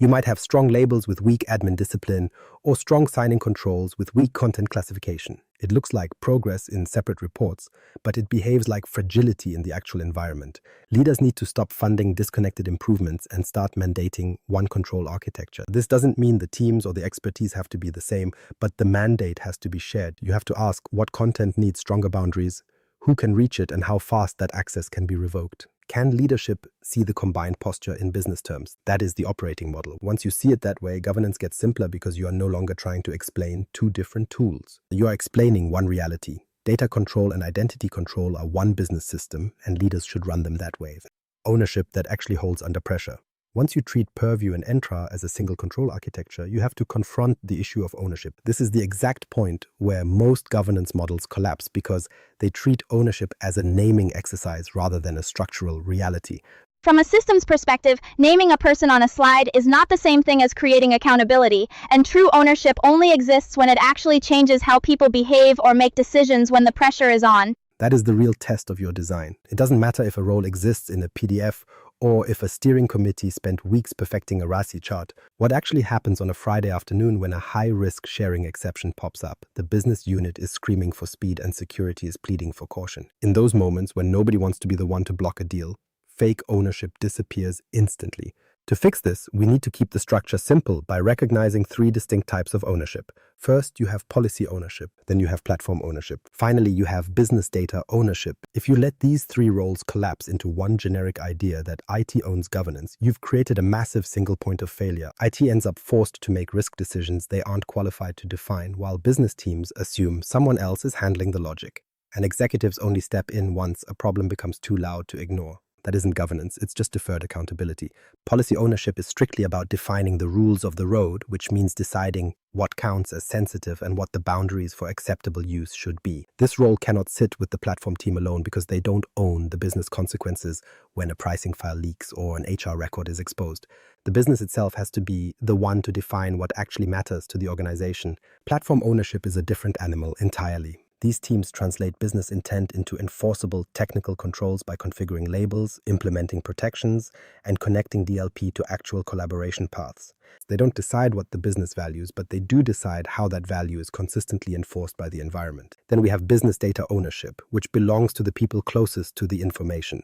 You might have strong labels with weak admin discipline or strong signing controls with weak content classification. It looks like progress in separate reports, but it behaves like fragility in the actual environment. Leaders need to stop funding disconnected improvements and start mandating one control architecture. This doesn't mean the teams or the expertise have to be the same, but the mandate has to be shared. You have to ask what content needs stronger boundaries, who can reach it, and how fast that access can be revoked. Can leadership see the combined posture in business terms? That is the operating model. Once you see it that way, governance gets simpler because you are no longer trying to explain two different tools. You are explaining one reality. Data control and identity control are one business system, and leaders should run them that way. Ownership that actually holds under pressure. Once you treat Purview and Entra as a single control architecture, you have to confront the issue of ownership. This is the exact point where most governance models collapse because they treat ownership as a naming exercise rather than a structural reality. From a systems perspective, naming a person on a slide is not the same thing as creating accountability, and true ownership only exists when it actually changes how people behave or make decisions when the pressure is on. That is the real test of your design. It doesn't matter if a role exists in a PDF or if a steering committee spent weeks perfecting a RASI chart. What actually happens on a Friday afternoon when a high-risk sharing exception pops up? The business unit is screaming for speed and security is pleading for caution. In those moments when nobody wants to be the one to block a deal, fake ownership disappears instantly. To fix this, we need to keep the structure simple by recognizing three distinct types of ownership. First, you have policy ownership. Then you have platform ownership. Finally, you have business data ownership. If you let these three roles collapse into one generic idea that IT owns governance, you've created a massive single point of failure. IT ends up forced to make risk decisions they aren't qualified to define, while business teams assume someone else is handling the logic. And executives only step in once a problem becomes too loud to ignore. That isn't governance, it's just deferred accountability. Policy ownership is strictly about defining the rules of the road, which means deciding what counts as sensitive and what the boundaries for acceptable use should be. This role cannot sit with the platform team alone because they don't own the business consequences when a pricing file leaks or an HR record is exposed. The business itself has to be the one to define what actually matters to the organization. Platform ownership is a different animal entirely. These teams translate business intent into enforceable technical controls by configuring labels, implementing protections, and connecting DLP to actual collaboration paths. They don't decide what the business values, but they do decide how that value is consistently enforced by the environment. Then we have business data ownership, which belongs to the people closest to the information.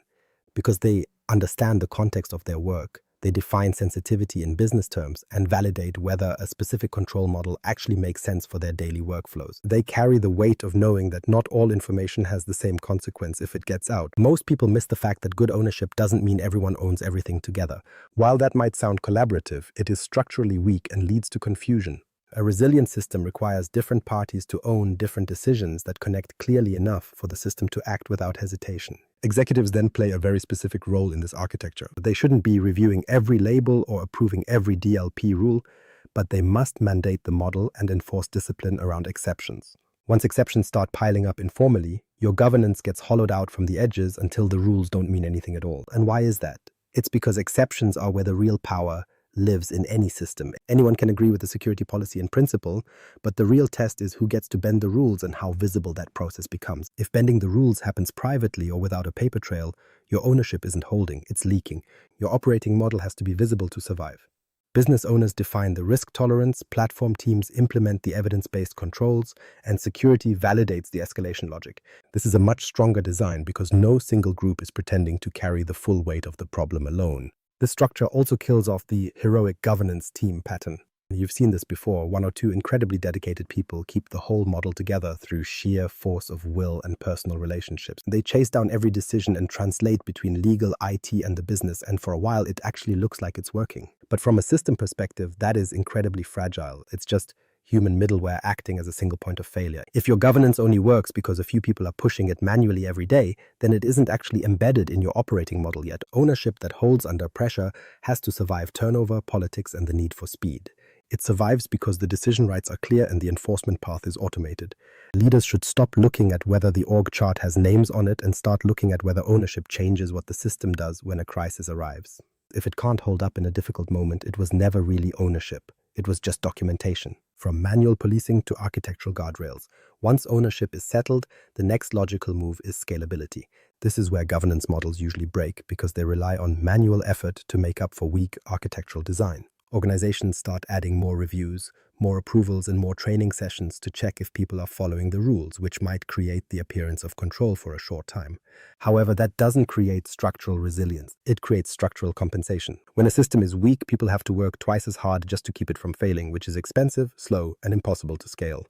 Because they understand the context of their work, they define sensitivity in business terms and validate whether a specific control model actually makes sense for their daily workflows. They carry the weight of knowing that not all information has the same consequence if it gets out. Most people miss the fact that good ownership doesn't mean everyone owns everything together. While that might sound collaborative, it is structurally weak and leads to confusion. A resilient system requires different parties to own different decisions that connect clearly enough for the system to act without hesitation. Executives then play a very specific role in this architecture. They shouldn't be reviewing every label or approving every DLP rule, but they must mandate the model and enforce discipline around exceptions. Once exceptions start piling up informally, your governance gets hollowed out from the edges until the rules don't mean anything at all. And why is that? It's because exceptions are where the real power lives in any system. Anyone can agree with the security policy in principle, but the real test is who gets to bend the rules and how visible that process becomes. If bending the rules happens privately or without a paper trail, your ownership isn't holding, it's leaking. Your operating model has to be visible to survive. Business owners define the risk tolerance, platform teams implement the evidence-based controls, and security validates the escalation logic. This is a much stronger design because no single group is pretending to carry the full weight of the problem alone. This structure also kills off the heroic governance team pattern. You've seen this before. One or two incredibly dedicated people keep the whole model together through sheer force of will and personal relationships. They chase down every decision and translate between legal, IT, and the business, and for a while it actually looks like it's working. But from a system perspective, that is incredibly fragile. It's just human middleware acting as a single point of failure. If your governance only works because a few people are pushing it manually every day, then it isn't actually embedded in your operating model yet. Ownership that holds under pressure has to survive turnover, politics, and the need for speed. It survives because the decision rights are clear and the enforcement path is automated. Leaders should stop looking at whether the org chart has names on it and start looking at whether ownership changes what the system does when a crisis arrives. If it can't hold up in a difficult moment, it was never really ownership. It was just documentation. From manual policing to architectural guardrails. Once ownership is settled, the next logical move is scalability. This is where governance models usually break because they rely on manual effort to make up for weak architectural design. Organizations start adding more reviews, more approvals, and more training sessions to check if people are following the rules, which might create the appearance of control for a short time. However, that doesn't create structural resilience. It creates structural compensation. When a system is weak, people have to work twice as hard just to keep it from failing, which is expensive, slow, and impossible to scale.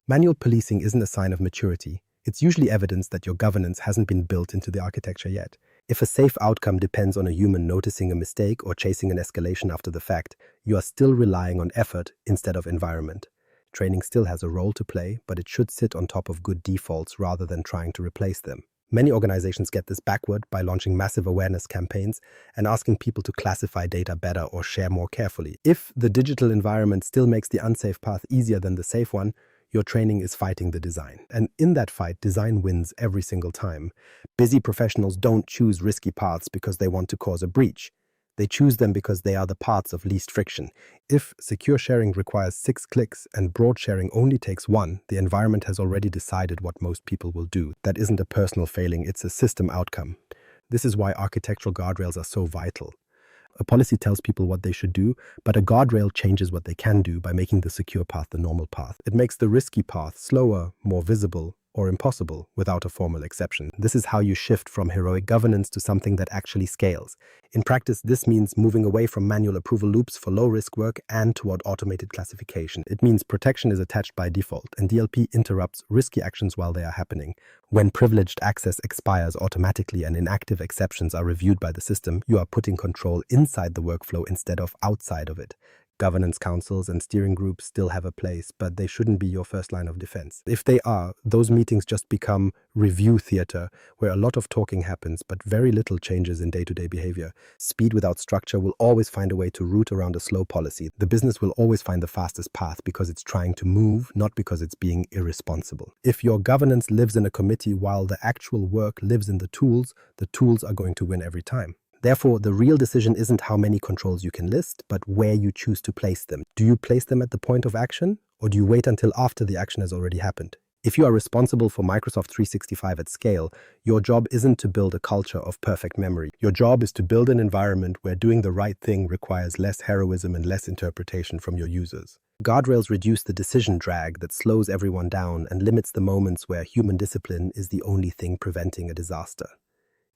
Manual policing isn't a sign of maturity. It's usually evidence that your governance hasn't been built into the architecture yet. If a safe outcome depends on a human noticing a mistake or chasing an escalation after the fact, you are still relying on effort instead of environment. Training still has a role to play, but it should sit on top of good defaults rather than trying to replace them. Many organizations get this backward by launching massive awareness campaigns and asking people to classify data better or share more carefully. If the digital environment still makes the unsafe path easier than the safe one, your training is fighting the design. And in that fight, design wins every single time. Busy professionals don't choose risky paths because they want to cause a breach. They choose them because they are the paths of least friction. If secure sharing requires 6 clicks and broad sharing only takes 1, the environment has already decided what most people will do. That isn't a personal failing, it's a system outcome. This is why architectural guardrails are so vital. A policy tells people what they should do, but a guardrail changes what they can do by making the secure path the normal path. It makes the risky path slower, more visible, or impossible without a formal exception. This is how you shift from heroic governance to something that actually scales. In practice, this means moving away from manual approval loops for low-risk work and toward automated classification. It means protection is attached by default, and DLP interrupts risky actions while they are happening. When privileged access expires automatically and inactive exceptions are reviewed by the system, you are putting control inside the workflow instead of outside of it. Governance councils and steering groups still have a place, but they shouldn't be your first line of defense. If they are, those meetings just become review theater, where a lot of talking happens, but very little changes in day-to-day behavior. Speed without structure will always find a way to root around a slow policy. The business will always find the fastest path because it's trying to move, not because it's being irresponsible. If your governance lives in a committee while the actual work lives in the tools are going to win every time. Therefore, the real decision isn't how many controls you can list, but where you choose to place them. Do you place them at the point of action, or do you wait until after the action has already happened? If you are responsible for Microsoft 365 at scale, your job isn't to build a culture of perfect memory. Your job is to build an environment where doing the right thing requires less heroism and less interpretation from your users. Guardrails reduce the decision drag that slows everyone down and limits the moments where human discipline is the only thing preventing a disaster.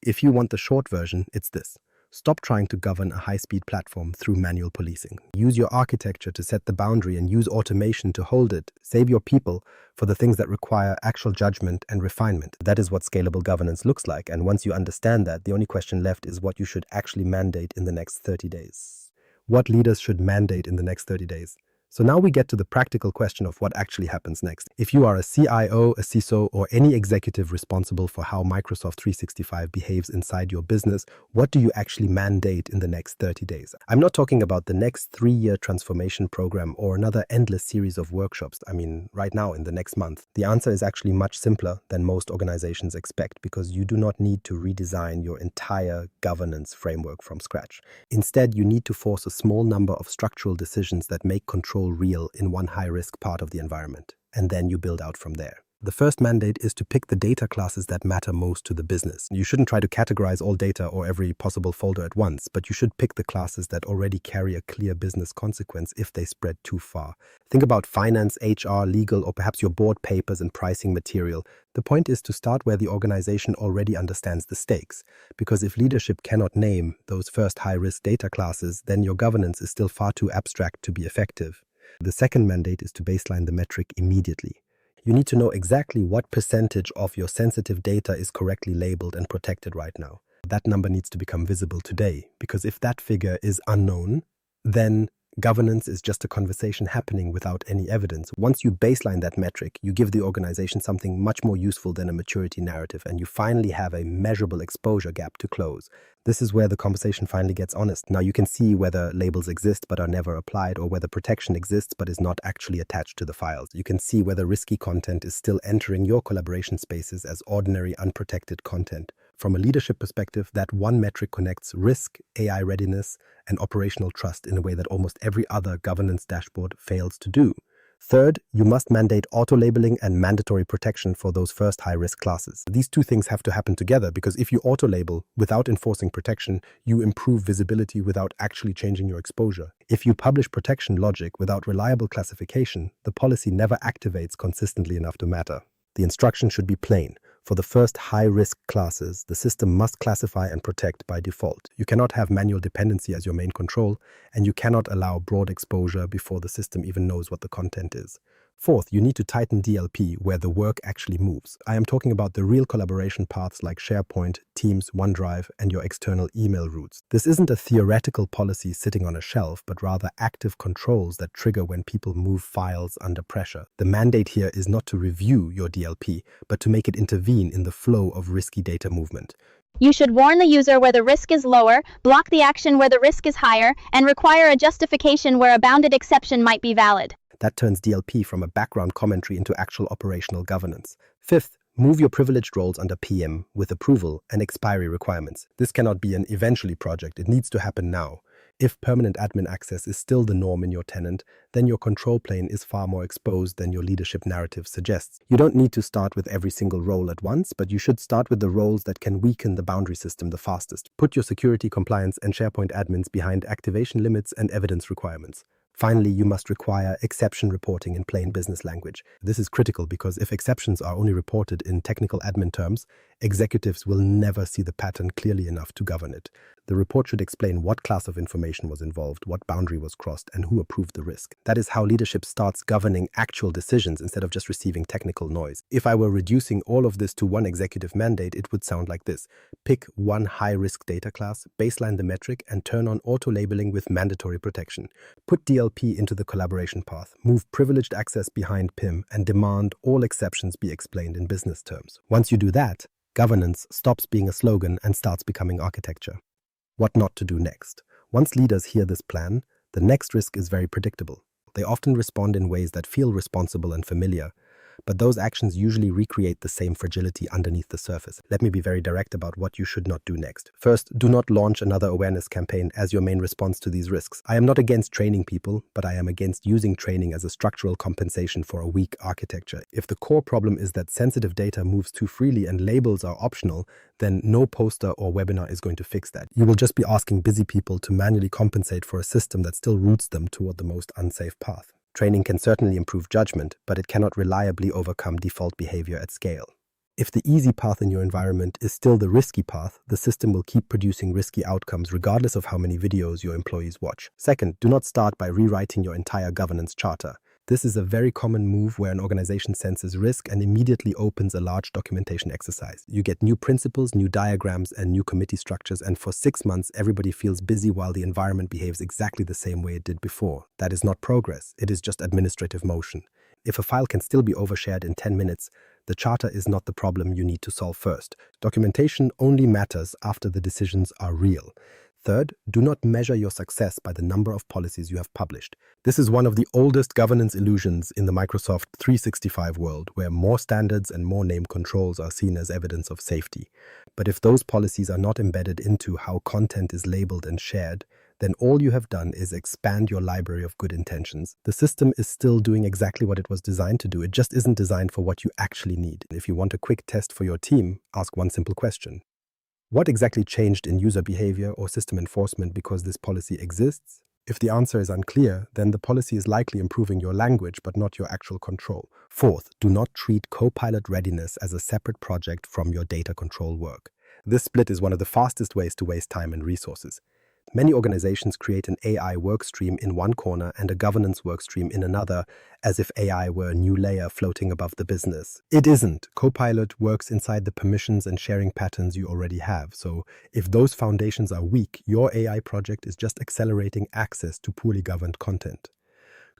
If you want the short version, it's this. Stop trying to govern a high-speed platform through manual policing. Use your architecture to set the boundary and use automation to hold it. Save your people for the things that require actual judgment and refinement. That is what scalable governance looks like. And once you understand that, the only question left is what you should actually mandate in the next 30 days. What leaders should mandate in the next 30 days? So now we get to the practical question of what actually happens next. If you are a CIO, a CISO, or any executive responsible for how Microsoft 365 behaves inside your business, what do you actually mandate in the next 30 days? I'm not talking about the next 3-year transformation program or another endless series of workshops. I mean, right now in the next month. The answer is actually much simpler than most organizations expect because you do not need to redesign your entire governance framework from scratch. Instead, you need to force a small number of structural decisions that make control real in one high-risk part of the environment, and then you build out from there. The first mandate is to pick the data classes that matter most to the business. You shouldn't try to categorize all data or every possible folder at once, but you should pick the classes that already carry a clear business consequence if they spread too far. Think about finance, HR, legal, or perhaps your board papers and pricing material. The point is to start where the organization already understands the stakes, because if leadership cannot name those first high-risk data classes, then your governance is still far too abstract to be effective. The second mandate is to baseline the metric immediately. You need to know exactly what percentage of your sensitive data is correctly labeled and protected right now. That number needs to become visible today, because if that figure is unknown, then Governance is just a conversation happening without any evidence. Once you baseline that metric, you give the organization something much more useful than a maturity narrative, and you finally have a measurable exposure gap to close. This is where the conversation finally gets honest. Now you can see whether labels exist but are never applied, or whether protection exists but is not actually attached to the files. You can see whether risky content is still entering your collaboration spaces as ordinary, unprotected content. From a leadership perspective, that one metric connects risk, AI readiness, and operational trust in a way that almost every other governance dashboard fails to do. Third, you must mandate auto-labeling and mandatory protection for those first high-risk classes. These two things have to happen together, because if you auto-label without enforcing protection, you improve visibility without actually changing your exposure. If you publish protection logic without reliable classification, the policy never activates consistently enough to matter. The instruction should be plain. For the first high-risk classes, the system must classify and protect by default. You cannot have manual dependency as your main control, and you cannot allow broad exposure before the system even knows what the content is. Fourth, you need to tighten DLP where the work actually moves. I am talking about the real collaboration paths like SharePoint, Teams, OneDrive, and your external email routes. This isn't a theoretical policy sitting on a shelf, but rather active controls that trigger when people move files under pressure. The mandate here is not to review your DLP, but to make it intervene in the flow of risky data movement. You should warn the user where the risk is lower, block the action where the risk is higher, and require a justification where a bounded exception might be valid. That turns DLP from a background commentary into actual operational governance. Fifth, move your privileged roles under PM with approval and expiry requirements. This cannot be an eventually project. It needs to happen now. If permanent admin access is still the norm in your tenant, then your control plane is far more exposed than your leadership narrative suggests. You don't need to start with every single role at once, but you should start with the roles that can weaken the boundary system the fastest. Put your security, compliance, and SharePoint admins behind activation limits and evidence requirements. Finally, you must require exception reporting in plain business language. This is critical because if exceptions are only reported in technical admin terms, executives will never see the pattern clearly enough to govern it. The report should explain what class of information was involved, what boundary was crossed, and who approved the risk. That is how leadership starts governing actual decisions instead of just receiving technical noise. If I were reducing all of this to one executive mandate, it would sound like this. Pick one high-risk data class, baseline the metric, and turn on auto-labeling with mandatory protection. Put DLP into the collaboration path, move privileged access behind PIM, and demand all exceptions be explained in business terms. Once you do that, governance stops being a slogan and starts becoming architecture. What not to do next? Once leaders hear this plan, the next risk is very predictable. They often respond in ways that feel responsible and familiar, but those actions usually recreate the same fragility underneath the surface. Let me be very direct about what you should not do next. First, do not launch another awareness campaign as your main response to these risks. I am not against training people, but I am against using training as a structural compensation for a weak architecture. If the core problem is that sensitive data moves too freely and labels are optional, then no poster or webinar is going to fix that. You will just be asking busy people to manually compensate for a system that still routes them toward the most unsafe path. Training can certainly improve judgment, but it cannot reliably overcome default behavior at scale. If the easy path in your environment is still the risky path, the system will keep producing risky outcomes regardless of how many videos your employees watch. Second, do not start by rewriting your entire governance charter. This is a very common move where an organization senses risk and immediately opens a large documentation exercise. You get new principles, new diagrams, and new committee structures, and for 6 months, everybody feels busy while the environment behaves exactly the same way it did before. That is not progress. It is just administrative motion. If a file can still be overshared in 10 minutes, the charter is not the problem you need to solve first. Documentation only matters after the decisions are real. Third, do not measure your success by the number of policies you have published. This is one of the oldest governance illusions in the Microsoft 365 world, where more standards and more name controls are seen as evidence of safety. But if those policies are not embedded into how content is labeled and shared, then all you have done is expand your library of good intentions. The system is still doing exactly what it was designed to do. It just isn't designed for what you actually need. If you want a quick test for your team, ask one simple question. What exactly changed in user behavior or system enforcement because this policy exists? If the answer is unclear, then the policy is likely improving your language but not your actual control. Fourth, do not treat Copilot readiness as a separate project from your data control work. This split is one of the fastest ways to waste time and resources. Many organizations create an AI workstream in one corner and a governance workstream in another, as if AI were a new layer floating above the business. It isn't. Copilot works inside the permissions and sharing patterns you already have. So if those foundations are weak, your AI project is just accelerating access to poorly governed content.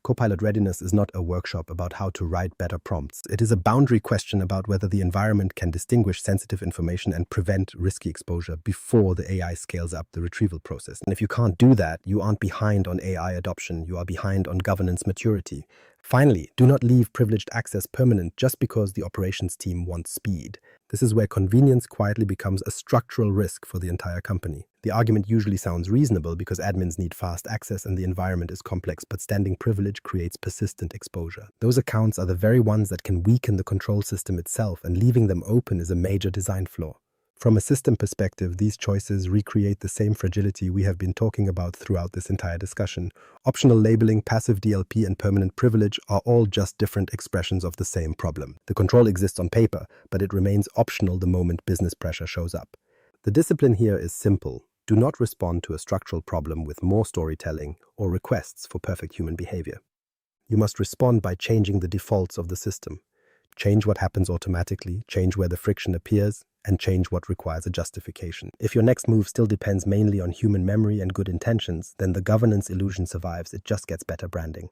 Copilot readiness is not a workshop about how to write better prompts. It is a boundary question about whether the environment can distinguish sensitive information and prevent risky exposure before the AI scales up the retrieval process. And if you can't do that, you aren't behind on AI adoption, you are behind on governance maturity. Finally, do not leave privileged access permanent just because the operations team wants speed. This is where convenience quietly becomes a structural risk for the entire company. The argument usually sounds reasonable because admins need fast access and the environment is complex, but standing privilege creates persistent exposure. Those accounts are the very ones that can weaken the control system itself, and leaving them open is a major design flaw. From a system perspective, these choices recreate the same fragility we have been talking about throughout this entire discussion. Optional labeling, passive DLP, and permanent privilege are all just different expressions of the same problem. The control exists on paper, but it remains optional the moment business pressure shows up. The discipline here is simple. Do not respond to a structural problem with more storytelling or requests for perfect human behavior. You must respond by changing the defaults of the system. Change what happens automatically, change where the friction appears, and change what requires a justification. If your next move still depends mainly on human memory and good intentions, then the governance illusion survives, it just gets better branding.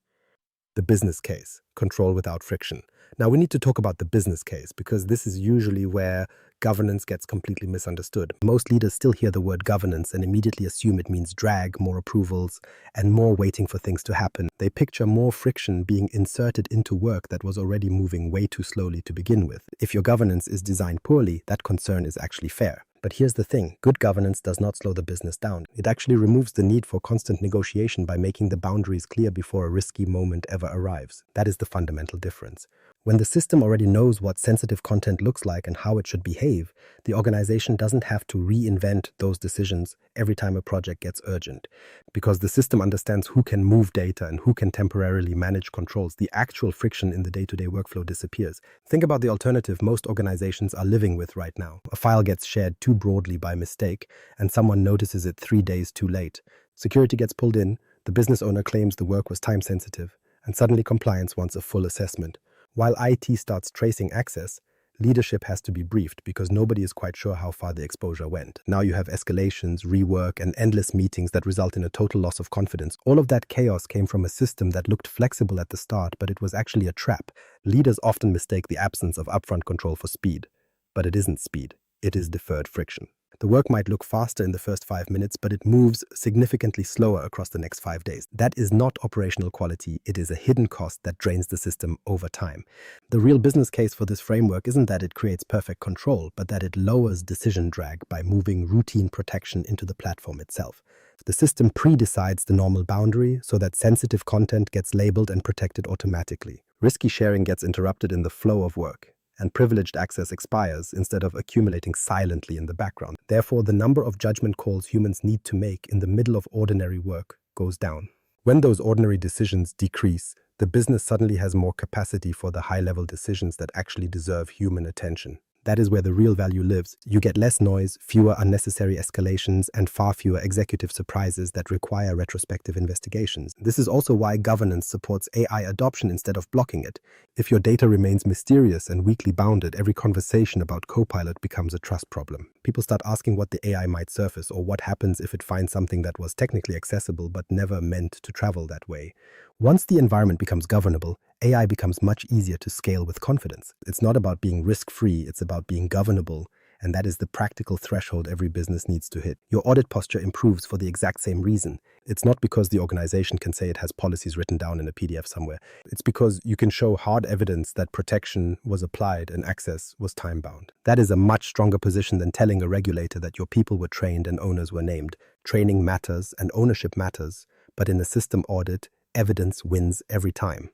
The business case, control without friction. Now we need to talk about the business case because this is usually where governance gets completely misunderstood. Most leaders still hear the word governance and immediately assume it means drag, more approvals, and more waiting for things to happen. They picture more friction being inserted into work that was already moving way too slowly to begin with. If your governance is designed poorly, that concern is actually fair. But here's the thing, good governance does not slow the business down. It actually removes the need for constant negotiation by making the boundaries clear before a risky moment ever arrives. That is the fundamental difference. When the system already knows what sensitive content looks like and how it should behave, the organization doesn't have to reinvent those decisions every time a project gets urgent. Because the system understands who can move data and who can temporarily manage controls, the actual friction in the day-to-day workflow disappears. Think about the alternative most organizations are living with right now. A file gets shared too broadly by mistake, and someone notices it 3 days too late. Security gets pulled in, the business owner claims the work was time-sensitive, and suddenly compliance wants a full assessment. While IT starts tracing access, leadership has to be briefed because nobody is quite sure how far the exposure went. Now you have escalations, rework, and endless meetings that result in a total loss of confidence. All of that chaos came from a system that looked flexible at the start, but it was actually a trap. Leaders often mistake the absence of upfront control for speed. But it isn't speed, it is deferred friction. The work might look faster in the first 5 minutes, but it moves significantly slower across the next 5 days. That is not operational quality, it is a hidden cost that drains the system over time. The real business case for this framework isn't that it creates perfect control, but that it lowers decision drag by moving routine protection into the platform itself. The system pre-decides the normal boundary so that sensitive content gets labeled and protected automatically. Risky sharing gets interrupted in the flow of work, and privileged access expires instead of accumulating silently in the background. Therefore, the number of judgment calls humans need to make in the middle of ordinary work goes down. When those ordinary decisions decrease, the business suddenly has more capacity for the high-level decisions that actually deserve human attention. That is where the real value lives. You get less noise, fewer unnecessary escalations, and far fewer executive surprises that require retrospective investigations. This is also why governance supports AI adoption instead of blocking it. If your data remains mysterious and weakly bounded, every conversation about Copilot becomes a trust problem. People start asking what the AI might surface or what happens if it finds something that was technically accessible but never meant to travel that way. Once the environment becomes governable, AI becomes much easier to scale with confidence. It's not about being risk-free, it's about being governable, and that is the practical threshold every business needs to hit. Your audit posture improves for the exact same reason. It's not because the organization can say it has policies written down in a PDF somewhere. It's because you can show hard evidence that protection was applied and access was time-bound. That is a much stronger position than telling a regulator that your people were trained and owners were named. Training matters and ownership matters, but in a system audit, evidence wins every time.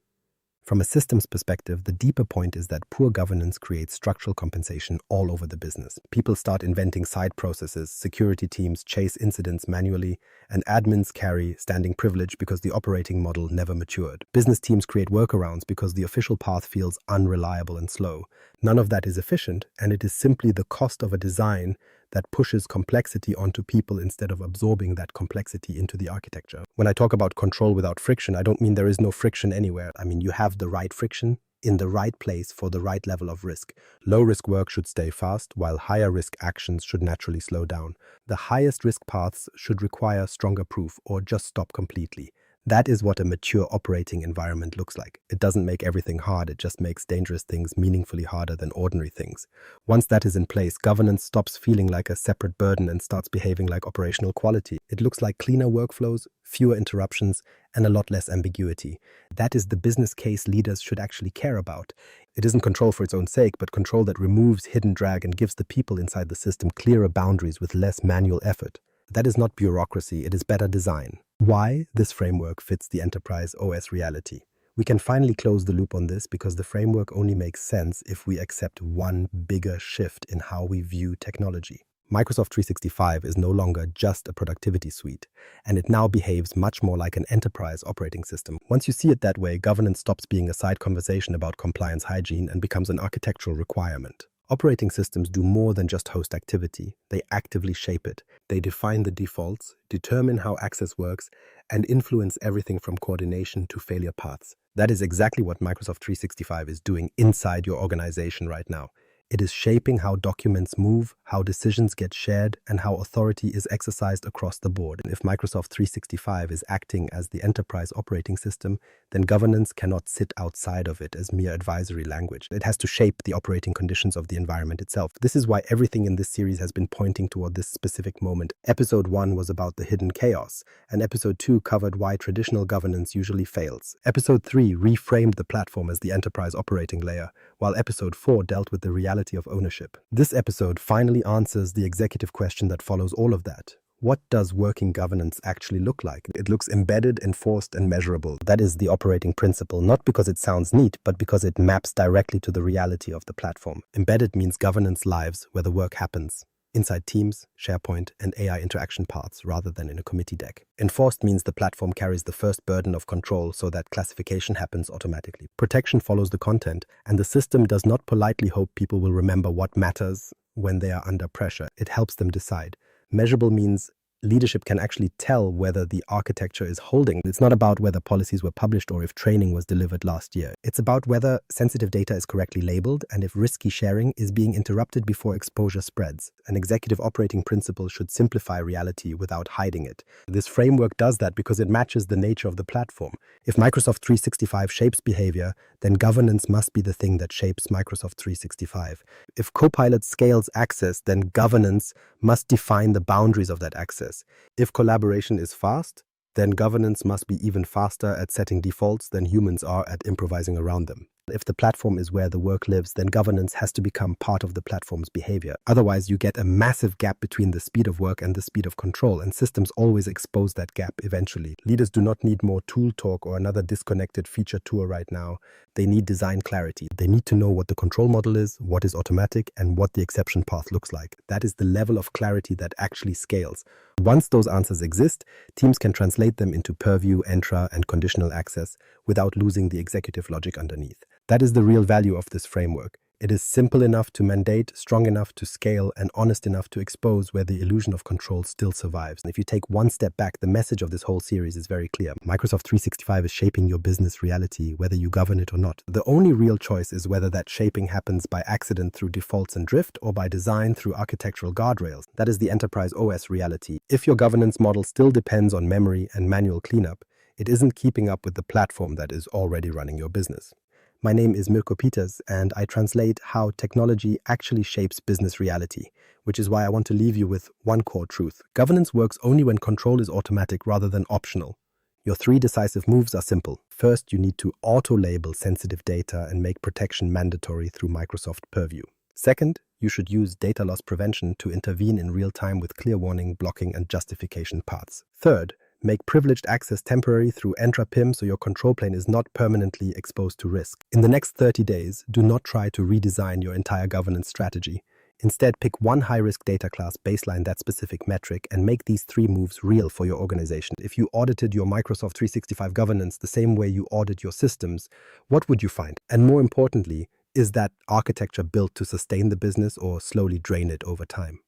From a systems perspective, the deeper point is that poor governance creates structural compensation all over the business. People start inventing side processes, security teams chase incidents manually, and admins carry standing privilege because the operating model never matured. Business teams create workarounds because the official path feels unreliable and slow. None of that is efficient, and it is simply the cost of a design that pushes complexity onto people instead of absorbing that complexity into the architecture. When I talk about control without friction, I don't mean there is no friction anywhere. I mean you have the right friction in the right place for the right level of risk. Low-risk work should stay fast, while higher-risk actions should naturally slow down. The highest-risk paths should require stronger proof or just stop completely. That is what a mature operating environment looks like. It doesn't make everything hard, it just makes dangerous things meaningfully harder than ordinary things. Once that is in place, governance stops feeling like a separate burden and starts behaving like operational quality. It looks like cleaner workflows, fewer interruptions, and a lot less ambiguity. That is the business case leaders should actually care about. It isn't control for its own sake, but control that removes hidden drag and gives the people inside the system clearer boundaries with less manual effort. That is not bureaucracy, it is better design. Why this framework fits the enterprise OS reality. We can finally close the loop on this because the framework only makes sense if we accept one bigger shift in how we view technology. Microsoft 365 is no longer just a productivity suite, and it now behaves much more like an enterprise operating system. Once you see it that way, governance stops being a side conversation about compliance hygiene and becomes an architectural requirement. Operating systems do more than just host activity. They actively shape it. They define the defaults, determine how access works, and influence everything from coordination to failure paths. That is exactly what Microsoft 365 is doing inside your organization right now. It is shaping how documents move, how decisions get shared, and how authority is exercised across the board. And if Microsoft 365 is acting as the enterprise operating system, then governance cannot sit outside of it as mere advisory language. It has to shape the operating conditions of the environment itself. This is why everything in this series has been pointing toward this specific moment. Episode 1 was about the hidden chaos, and Episode 2 covered why traditional governance usually fails. Episode 3 reframed the platform as the enterprise operating layer, while Episode 4 dealt with the reality of ownership. This episode finally answers the executive question that follows all of that. What does working governance actually look like? It looks embedded, enforced, and measurable. That is the operating principle, not because it sounds neat, but because it maps directly to the reality of the platform. Embedded means governance lives where the work happens, inside Teams, SharePoint, and AI interaction paths rather than in a committee deck. Enforced means the platform carries the first burden of control so that classification happens automatically. Protection follows the content, and the system does not politely hope people will remember what matters when they are under pressure. It helps them decide. Measurable means leadership can actually tell whether the architecture is holding. It's not about whether policies were published or if training was delivered last year. It's about whether sensitive data is correctly labeled and if risky sharing is being interrupted before exposure spreads. An executive operating principle should simplify reality without hiding it. This framework does that because it matches the nature of the platform. If Microsoft 365 shapes behavior, then governance must be the thing that shapes Microsoft 365. If Copilot scales access, then governance must define the boundaries of that access. If collaboration is fast, then governance must be even faster at setting defaults than humans are at improvising around them. If the platform is where the work lives, then governance has to become part of the platform's behavior. Otherwise, you get a massive gap between the speed of work and the speed of control, and systems always expose that gap eventually. Leaders do not need more tool talk or another disconnected feature tour right now. They need design clarity. They need to know what the control model is, what is automatic, and what the exception path looks like. That is the level of clarity that actually scales. Once those answers exist, teams can translate them into Purview, Entra, and conditional access without losing the executive logic underneath. That is the real value of this framework. It is simple enough to mandate, strong enough to scale, and honest enough to expose where the illusion of control still survives. And if you take one step back, the message of this whole series is very clear. Microsoft 365 is shaping your business reality, whether you govern it or not. The only real choice is whether that shaping happens by accident through defaults and drift, or by design through architectural guardrails. That is the enterprise OS reality. If your governance model still depends on memory and manual cleanup, it isn't keeping up with the platform that is already running your business. My name is Miro Peters, and I translate how technology actually shapes business reality, which is why I want to leave you with one core truth. Governance works only when control is automatic rather than optional. Your 3 decisive moves are simple. First, you need to auto-label sensitive data and make protection mandatory through Microsoft Purview. Second, you should use data loss prevention to intervene in real time with clear warning, blocking, and justification paths. Third, make privileged access temporary through Entra PIM so your control plane is not permanently exposed to risk. In the next 30 days, do not try to redesign your entire governance strategy. Instead, pick one high-risk data class, baseline that specific metric, and make these 3 moves real for your organization. If you audited your Microsoft 365 governance the same way you audit your systems, what would you find? And more importantly, is that architecture built to sustain the business or slowly drain it over time?